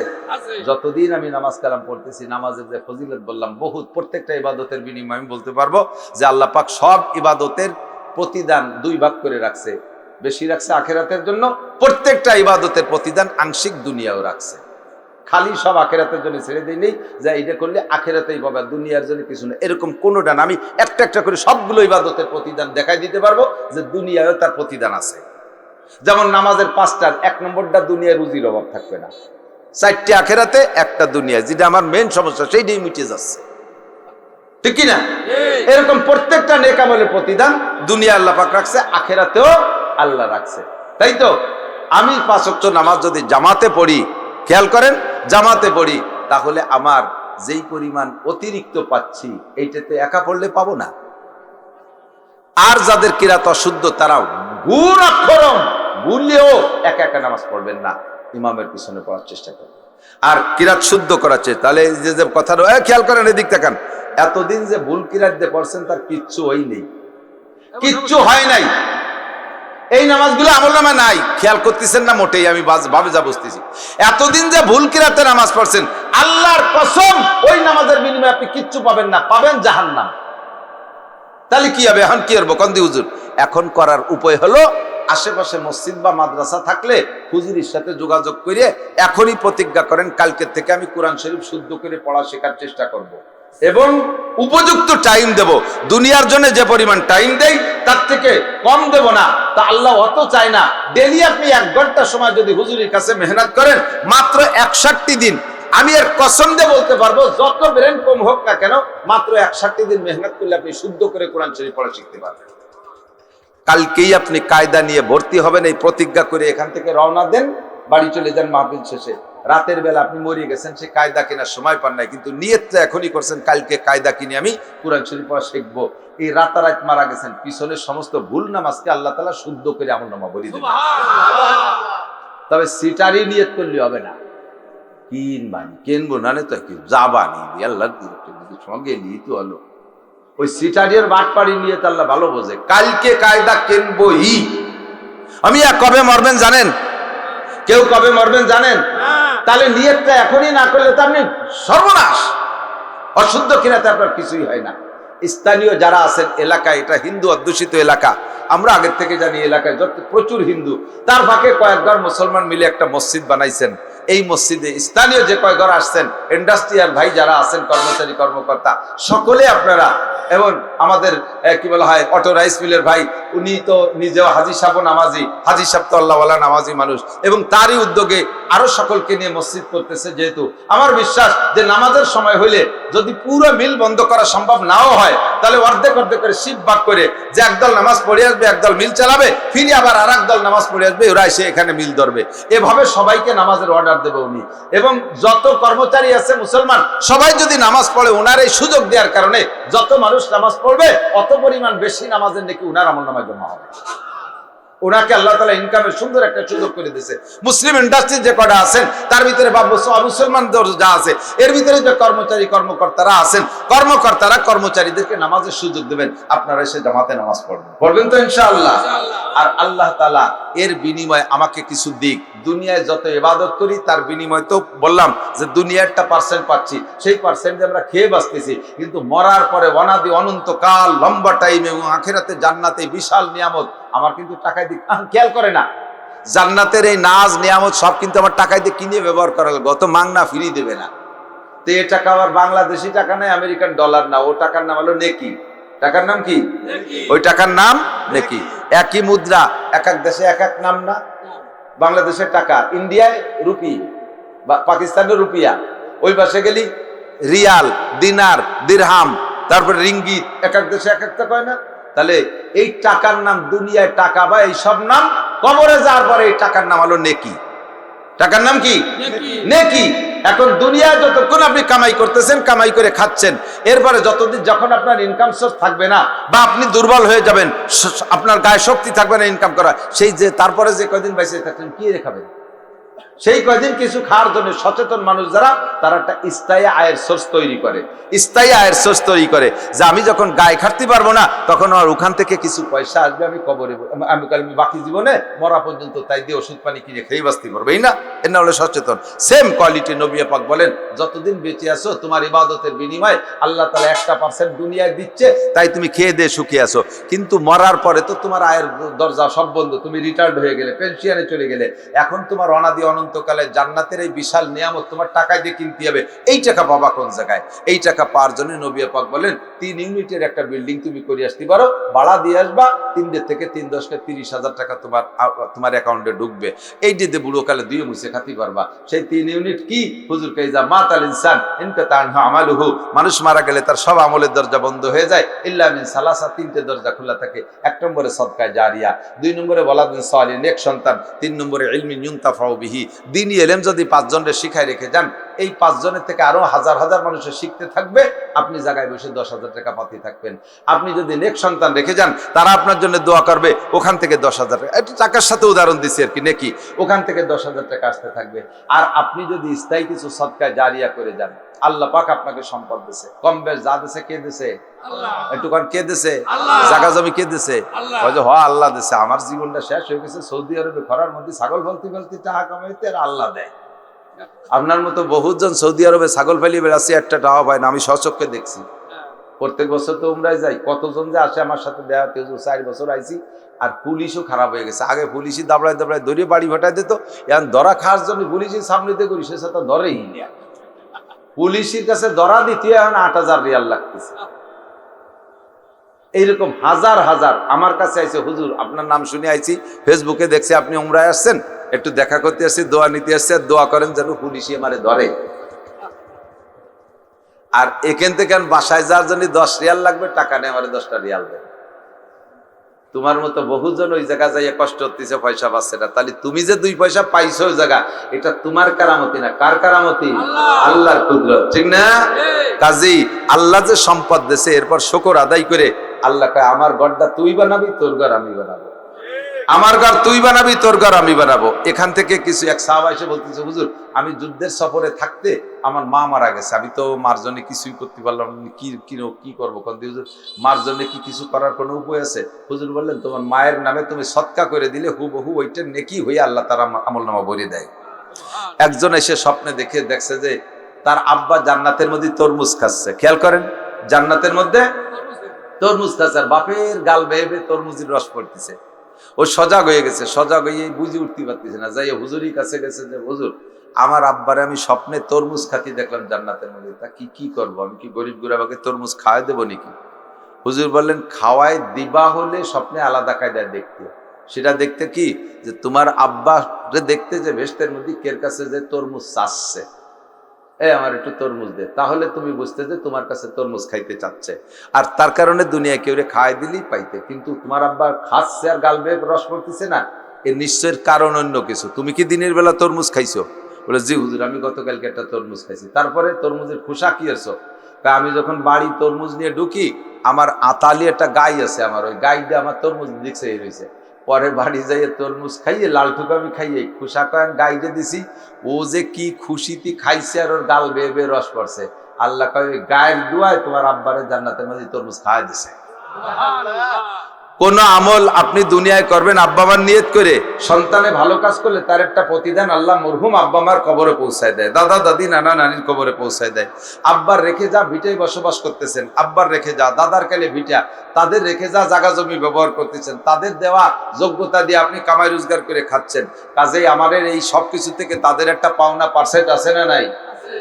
S1: যতদিন আমি নামাজ কালাম পড়তেছি, নামাজের যে ফজিলত বললাম বহুত, প্রত্যেকটা ইবাদতের বিনিময়ে আমি বলতে পারবো যে আল্লাহ পাক সব ইবাদতের প্রতিদান 2 ভাগ করে রাখছে। বেশি রাখছে আখেরাতের জন্য, প্রত্যেকটা ইবাদতের প্রতিদান আংশিক দুনিয়াও রাখছে। খালি সব আখেরাতের জন্য ছেড়ে দিই নেই যে এটা করলে আখেরাতেই পাবে, দুনিয়ার জন্য কিছু না, এরকম কোনোটা না। আমি একটা একটা করে সবগুলো ইবাদতের প্রতিদান দেখাই দিতে পারবো যে দুনিয়ায়ও তার প্রতিদান আছে। যেমন নামাজের 5টার 1 নম্বরটা দুনিয়ায় রুজির অভাব থাকবে না, 4টে আখেরাতে, 1টা দুনিয়ায়, যেটা আমার মেন সমস্যা সেইটাই মিটে যাচ্ছে, ঠিক কি না? এরকম প্রত্যেকটা নেক আমলের প্রতিদান দুনিয়া আল্লাহ পাক রাখছে, আখেরাতেও আল্লাহ রাখছে। তাই তো আমি 5 ওয়াক্ত নামাজ যদি জামাতে পড়ি, খেয়াল করেন, জামাতে পড়ি, তাহলে আমার যেই পরিমাণ অতিরিক্ত পাচ্ছি এইটাতে একা পড়লে পাবো না। আর যাদের কিরাত অশুদ্ধ তারাও গুণ অক্ষরম ভুললেও একা একা নামাজ পড়বেন না, ইমামের পিছনে পড়ার চেষ্টা করবেন। আর কিরাত শুদ্ধ করার চেষ্টা, তাহলে যে যে কথা খেয়াল করেন, এদিক তাকান, এতদিন যে ভুল কিরাত দিয়ে পড়ছেন তার কিচ্ছু হয় নেই, কিচ্ছু হয় নাই। এই নামাজগুলো আমলনামায় নাই, খেয়াল করতেছেন না মোটেই, আমি ভাবে যা বুঝতেছি। এতদিন যে ভুল কিরাতে নামাজ পড়ছেন, আল্লাহর কসম ওই নামাজের বিনিময়ে আপনি কিচ্ছু পাবেন না, পাবেন জাহান্নাম। তাহলে কি হবে? এখন কি করবো কন্দি হুজুর? এখন করার উপায় হলো, আশেপাশে মসজিদ বা মাদ্রাসা থাকলে হুজুরের সাথে যোগাযোগ করে এখনই প্রতিজ্ঞা করেন, কালকের থেকে আমি কোরআন শরীফ শুদ্ধ করে পড়া শেখার চেষ্টা করব। এবং উপযুক্ত টাইম দেব। দুনিয়ার জন্য যে পরিমাণ টাইম দেই তার থেকে কম দেব না। তা আল্লাহ অত চায় না। ডেলি আপনি 1 ঘন্টা সময় যদি হুজুরের কাছে মেহনত করেন, মাত্র 61 দিন, আমি এর কসম দিয়ে বলতে পারবো, যত ব্রেন কম হোক না কেন, মাত্র 61 দিন মেহনত করলে আপনি শুদ্ধ করে কোরআন শরীফ পড়া শিখতে পারবেন। কালকেই আপনি কায়দা নিয়ে ভর্তি হবেন, এই প্রতিজ্ঞা করে এখান থেকে রওনা দেন, বাড়ি চলে যান মাহফিল শেষে। রাতের বেলা আপনি মরিয়ে গেছেন, সে কায়দা কেনার সময় পান নাই, কিন্তু নিয়তটা এখনই করছেন, কালকে কায়দা কিনে আমি কোরআন শরীফ পড়া শিখবো। এই রাতারাত মারা গেছেন, পিছনের সমস্ত ভুল নামাজকে আল্লাহ তাআলা শুদ্ধ করে আমলনামা বলি দেবেন। তবে সিটারি নিয়ত করলে হবে না, কিনবো না তো কি যাবানি আল্লাহর সঙ্গে নিয়ে তো হলো। ওই সিটারির বাটপাড়ি নিয়ে তো আল্লাহ ভালো বোঝে। কালকে কায়দা কিনবই। আমি কবে মরবেন জানেন? কেউ কবে মরবেন জানেন? তাহলে নিয়তটা এখনই না করলে তো আপনি সর্বনাশ। অশুদ্ধ কিনাতে আপনার কিছুই হয় না। স্থানীয় যারা আছেন এলাকায়, এটা হিন্দু অধ্যুষিত এলাকা, আমরা আগের থেকে জানি এলাকায় যত প্রচুর হিন্দু, তার ফাঁকে কয়েকবার মুসলমান মিলে একটা মসজিদ বানাইছেন। এই মসজিদে স্থানীয় যে কয়েকবার আসছেন, ইন্ডাস্ট্রিয়াল ভাই যারা আছেন, কর্মচারী কর্মকর্তা সকলে আপনারা, এবং আমাদের কি বলা হয় অটো রাইস মিলের ভাই, উনি তো নিজেও হাজি সাহেব নামাজি, হাজি সাহেব তো আল্লাহওয়ালা নামাজি মানুষ, এবং তারই উদ্যোগে আরো সকলকে নিয়ে মসজিদ করতেছে। যেহেতু আমার বিশ্বাস যে নামাজের সময় হইলে যদি পুরো মিল বন্ধ করা সম্ভব নাও হয়, তাহলে অর্ধেক অর্ধেক করে শিফট ভাগ করে, যে একদল নামাজ পড়ে আসবে, একদল মিল চালাবে, ফিরে আবার আর একদল নামাজ পড়ে আসবে, ওরা এসে এখানে মিল ধরবে। এভাবে সবাইকে নামাজের অর্ডার দেবে উনি। এবং যত কর্মচারী আছে মুসলমান, সবাই যদি নামাজ পড়ে, ওনার এই সুযোগ দেওয়ার কারণে যত মানুষ নামাজ পড়বে, অত পরিমাণ বেশি নামাজের নাকি উনার আমলনামায় জমা হবে। ওনাকে আল্লাহ তাআলা ইনকামের সুন্দর একটা সুযোগ করে দিয়েছে। মুসলিম ইন্ডাস্ট্রি যে কটা আছেন, তার ভিতরে বা মুসলমান যা আছে, এর ভিতরে যে কর্মচারী কর্মকর্তারা আছেন, কর্মকর্তারা কর্মচারীদেরকে নামাজের সুযোগ দেবেন। আপনারা এসে জামাতে নামাজ পড়বেন তো ইনশাআল্লাহ। আর আল্লাহ তাআলা এর বিনিময়ে আমাকে কিছু দিক, দুনিয়ায় যত ইবাদত করি তার বিনিময় তো বললাম যে দুনিয়ারটা পার্সেন্ট পাচ্ছি, সেই পার্সেন্টে আমরা খেয়ে বাঁচতেছি, কিন্তু মরার পরে অনাদি অনন্তকাল লম্বা টাইম এবং আখিরাতে জান্নাতে বিশাল নিয়ামত আমার কিন্তু টাকায় দিয়ে খেয়াল করে না। জান্নাতের এই নাজ নিয়ামত সব কিন্তু আমার টাকায় দিয়ে কিনে ব্যবহার করা লাগবে, অত মাংনা ফিরি দেবে না। তো এই টাকা আবার বাংলাদেশি টাকা নয়, আমেরিকান ডলার না, ও টাকার নাম হলো নেকি। টাকার নাম কি? ওই টাকার নাম নেকি। একই মুদ্রা, এক এক দেশে এক এক নাম না। বাংলাদেশের টাকা, ইন্ডিয়ায় রুপি, বা পাকিস্তানের রুপিয়া, ওই পাশে গেলি রিয়াল, দিনার, দিরহাম, তারপরে রিঙ্গিত, এক এক দেশে এক একটা কয় না। তাহলে এই টাকার নাম, দুনিয়ায় টাকা বা এই সব নাম, কবরে যাওয়ার পরে এই টাকার নাম হলো নেকি। টাকার নাম কি? নেকি। এখন দুনিয়ায় যতক্ষণ আপনি কামাই করতেছেন, কামাই করে খাচ্ছেন, এরপরে যতদিন যখন আপনার ইনকাম সোর্স থাকবে না, বা আপনি দুর্বল হয়ে যাবেন, আপনার গায়ে শক্তি থাকবে না ইনকাম করা, সেই যে তারপরে যে কয়দিন বেঁচে থাকছেন, কি রেখাবেন? সেই কয়দিন কিছু খাওয়ার জন্য সচেতন মানুষ যারা, তারা একটা স্থায়ী আয়ের সোর্স তৈরি করে, স্থায়ী আয়ের সোর্স তৈরি করে, যে আমি যখন গায়ে খাটতে পারবো না, তখন আমার ওখান থেকে কিছু পয়সা আসবে, আমি কবরে, আমি বাকি জীবনে মরা পর্যন্ত তাই দিয়ে ওষুধ পানি কিনে খেয়ে বাঁচতে পারবো। এই না, এর না হলে সচেতন। সেম কোয়ালিটি নবী পাক বলেন, যতদিন বেঁচে আছো তোমার ইবাদতের বিনিময়ে আল্লাহ তাআলা 1% দুনিয়ায় দিচ্ছে, তাই তুমি খেয়ে দিয়ে সুখে আছো। কিন্তু মরার পরে তো তোমার আয়ের দরজা সব বন্ধ, তুমি রিটায়ার্ড হয়ে গেলে, পেনশনে চলে গেলে, এখন তোমার অনাদি অনন্তকালে জান্নাতের এই বিশাল নিয়ামত তোমার টাকায় দিয়ে কিনতে হবে। এই টাকা পাবা কোন জায়গায়? এই টাকা পাওয়ার জন্য নবী পাক বলেন, 3 ইউনিটের একটা বিল্ডিং তুমি করে আসতে পারো, ভাড়া দিয়ে আসবা, 3 থেকে 3 10 30,000 টাকা তোমার অ্যাকাউন্টে ঢুকবে। এই যে বুড়ো কালে দুই মুছে খাতে পারবা। সেই 3 ইউনিট কি? হুজুর কাইজা মাতাল ইনসান ইনকাতা আনহু আমালুহু, মানুষ মারা গেলে তার সব আমলের দরজা বন্ধ হয়ে যায়, ইল্লা মিন সালাসা, 3টে দরজা খোলা থাকে। 1 নম্বরে সদকায়ে জারিয়া, 2 নম্বরে ওয়ালাদুন সালিহ, নেক সন্তান, 3 নম্বরে ইলমিন ইউনতাফাউ বিহি, দ্বীনি ইলম যদি 5 জনের শিখায় রেখে যান, এই 5 জনের থেকে আরো হাজার হাজার মানুষের শিখতে থাকবে, আপনি জায়গায় বসে 10,000 টাকা পাতি থাকবেন। আপনি যদি নেক সন্তান রেখে যান, তারা আপনার জন্য দোয়া করবে, ওখান থেকে 10,000 টাকা, একটু টাকার সাথে উদাহরণ দিচ্ছি আর কি, নেকি, ওখান থেকে 10,000 টাকা আসতে থাকবে। আর আপনি যদি স্থায়ী কিছু সদকায়ে জারিয়া করে যান, আল্লাহ পাক আপনাকে সম্পদ দিছে, কম বেশ যা দিছে, কে দিছে? একটু কারণ কে দিছে? জায়গা জমি কে দিছে? আল্লাহ দিছে। আমার জীবনটা শেষ হয়ে গেছে সৌদি আরবে খরার মধ্যে ছাগল ফলতে ফলতে টাকা কামাইতে, আর আল্লাহ দেয়। আপনার মতো বহুজন সৌদি আরবে ছাগল ফেলিয়ে বেড়াচ্ছে, একটা টাকা পায় না, আমি স্বচক্ষে দেখছি। প্রত্যেক বছর তো উমরায় যাই, কতজন যে আসে আমার সাথে দেখা, 4 বছর আইছি, আর পুলিশও খারাপ হয়ে গেছে। আগে পুলিশই দাবড়ায় দাবড়ায় ধরে বাড়ি ভাটায় দিত, এখন ধরা খাওয়ার জন্য পুলিশের সামনে দিয়ে করি, সে সাথে ধরেই না। পুলিশের কাছে ধরা দিতে এখন 8,000 রিয়াল লাগতেছে। এইরকম হাজার হাজার আমার কাছে আইছে, হুজুর আপনার নাম শুনে আইছি, ফেসবুকে দেখছি আপনি উমরায় আসছেন, একটু দেখা করতে আসছি, দোয়া নিতে আসছি, আর দোয়া করেন যেন পুলিশই আমারে ধরে। আর এখান থেকে বাসায় যাওয়ার জন্য 10 রিয়াল লাগবে, টাকা নেই, আমার 10টা রিয়াল দেয়। তোমার মতো বহুজন ওই জায়গা যাইয়া কষ্ট হতেছে, পয়সা পাচ্ছে না। তাহলে তুমি যে 2 পয়সা পাইছো ওই জায়গা, এটা তোমার কারামতি না, কার কারামতি? আল্লাহর কুদরত, ঠিক না? কাজী আল্লাহ যে সম্পদ দিয়েছে, এরপর শুকর আদায় করে আল্লাহ কয় আমার ঘরটা তুই বানাবি, তোর ঘর আমি বানাবো। আমার ঘর তুই বানাবি, তোর ঘর আমি বানাবো। এখান থেকে কিছু এক সাহাবা এসে বলতেছে, হুজুর আমি যুদ্ধের সফরে থাকতে আমার মা মারা গেছে, আমি তো মার জন্য কিছুই করতে পারলাম না, কি করবো? হুজুর মার জন্য কি কিছু করার কোনো উপায় আছে? হুজুর বললেন তোমার মায়ের নামে তুমি সদকা করে দিলে হুবহু ওইটা নেকি হয়ে আল্লাহ তার আমল নামা ভরে দেয়। একজন এসে স্বপ্নে দেখছে যে তার আব্বা জান্নাতের মধ্যে তরমুজ খাচ্ছে। খেয়াল করেন, জান্নাতের মধ্যে তরমুজ খাচ্ছে, আর বাপের গাল বেয়ে তরমুজের রস পড়তেছে। ও সজাগ হয়ে গেছে, সজাগ হয়ে বুঝে উঠতে পারতেছে না, যাই হুজুরই কাছে গেছে যে হুজুর আমার আব্বারে আমি স্বপ্নে তরমুজ খাতি দেখলাম জান্নাতের মধ্যে, তা কি করবো? আমি কি গরিব গুরাবাকে তরমুজ খাওয়াই দেবো নাকি? হুজুর বললেন খাওয়াই দিবা হলে স্বপ্নে আলাদা কায়দায় দেখতে। সেটা দেখতে কি, যে তোমার আব্বা দেখতে যে ভেস্তের মধ্যে কের কাছে যে তরমুজ চাচ্ছে, আমার একটু তরমুজ দে, তাহলে তুমি বুঝতে যে তোমার কাছে তরমুজ খাইতে চাচ্ছে, আর তার কারণে দুনিয়া কেউ খাওয়াই দিলেই পাইতে। কিন্তু তোমার আব্বা খাচ্ছে আর গাল বেয়ে রস পড়তেছে না, এর নিশ্চয়ের কারণ অন্য কিছু। তুমি কি দিনের বেলা তরমুজ খাইছো? বলে জি হুজুর আমি গতকালকে একটা তরমুজ খাইছি। তারপরে তরমুজের খোসা কি হয়েছো? আমি যখন বাড়ি তরমুজ নিয়ে ঢুকি, আমার আতালি একটা গাই আছে, আমার ওই গাইটা আমার তরমুজ দিচ্ছে এই রয়েছে। পরে বাড়ি যাইয়ে তরমুজ খাইয়ে লালটুকু আমি খাইয়ে খোসা কয়েন গাইডে দিছি, ও যে কি খুশিতে খাইছে, আর ওর গাল বেয়ে বেয়ে রস পড়ছে। আল্লাহ কয় গায়ের দুয়ায় তোমার আব্বারে জান্নাতের মধ্যে তরমুজ খাওয়াই দিছে। কোন আমল আপনি দুনিয়ায় করবেন আব্বা মার নিয়ত করে, সন্তানে ভালো কাজ করলে তার একটা প্রতিদান আল্লাহ মরহুম আব্বা মার কবরে পৌঁছায় দেয়, দাদা দাদি নানা নানির কবরে পৌঁছায় দেয়। আব্বার রেখে যা ভিটায় বসবাস করতেছেন, আব্বার রেখে যা দাদার কালে ভিটা, তাদের রেখে যা জায়গা জমি ব্যবহার করতেছেন, তাদের দেওয়া যোগ্যতা দিয়ে আপনি কামাই রোজগার করে খাচ্ছেন। কাজেই আমাদের এই সব কিছু থেকে তাদের একটা পাওনা পার্সেন্ট আছে না নাই?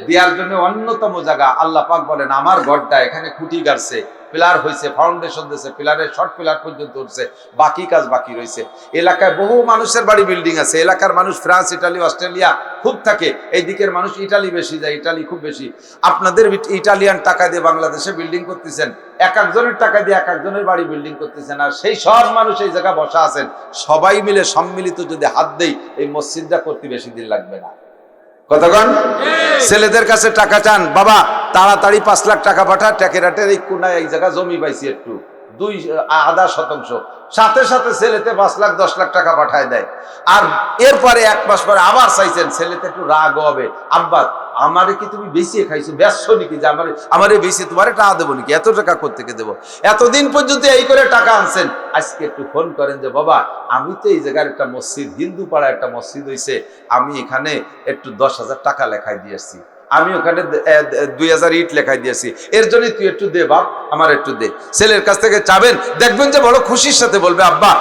S1: দেওয়ার জন্য অন্যতম জায়গা আল্লাহ পাক বলেন আমার ঘরটা এখানে খুঁটি গাড়ছে, পিলার হয়েছে, ফাউন্ডেশন দিয়েছে, পিলারের শর্ট পিলার পর্যন্ত উঠছে, বাকি কাজ বাকি রয়েছে। এলাকায় বহু মানুষের বাড়ি বিল্ডিং আছে, এলাকার মানুষ ফ্রান্স ইটালি অস্ট্রেলিয়া খুব থাকে, এই দিকের মানুষ ইটালি বেশি যায়, ইটালি খুব বেশি। আপনাদের ইটালিয়ান টাকা দিয়ে বাংলাদেশে বিল্ডিং করতেছেন, এক একজনের টাকা দিয়ে এক একজনের বাড়ি বিল্ডিং করতেছেন, আর সেই সব মানুষ এই জায়গায় বসা আছেন, সবাই মিলে সম্মিলিত যদি হাত দেই এই মসজিদটা করতে বেশি দিন লাগবে না। কতক্ষণ? ছেলেদের কাছে টাকা চান, বাবা তাড়াতাড়ি 5 লাখ টাকা পাঠা, ট্যাকেরাটের এই কোনায় এই জায়গা জমি পাইছি একটু 2.5% সাথে সাথে ছেলেতে 5 লাখ 10 লাখ টাকা পাঠায় দেয়। আর এরপরে 1 মাস পরে আবার চাইছেন, ছেলেতে একটু রাগ হবে, আব্বা আমারে কি তুমি বেশি খাইছো, ব্যস্ত নাকি যে আমারে বেশি তোমারে টাকা দেবো নাকি, এত টাকা কোত্থেকে দেবো? এতদিন পর্যন্ত এই করে টাকা আনছেন, আজকে একটু ফোন করেন যে বাবা আমি তো এই জায়গার একটা মসজিদ, হিন্দু পাড়া একটা মসজিদ হয়েছে, আমি এখানে একটু 10,000 টাকা লেখাই দিয়ে আসছি, আমি ওখানে 2000 ইট লেখাই দিয়েছি, এর জন্য তুই একটু দে বাপ, আমার একটু দে। ছেলের কাছ থেকে চাবেন, দেখবেন যে বড় খুশির সাথে বলবে আব্বা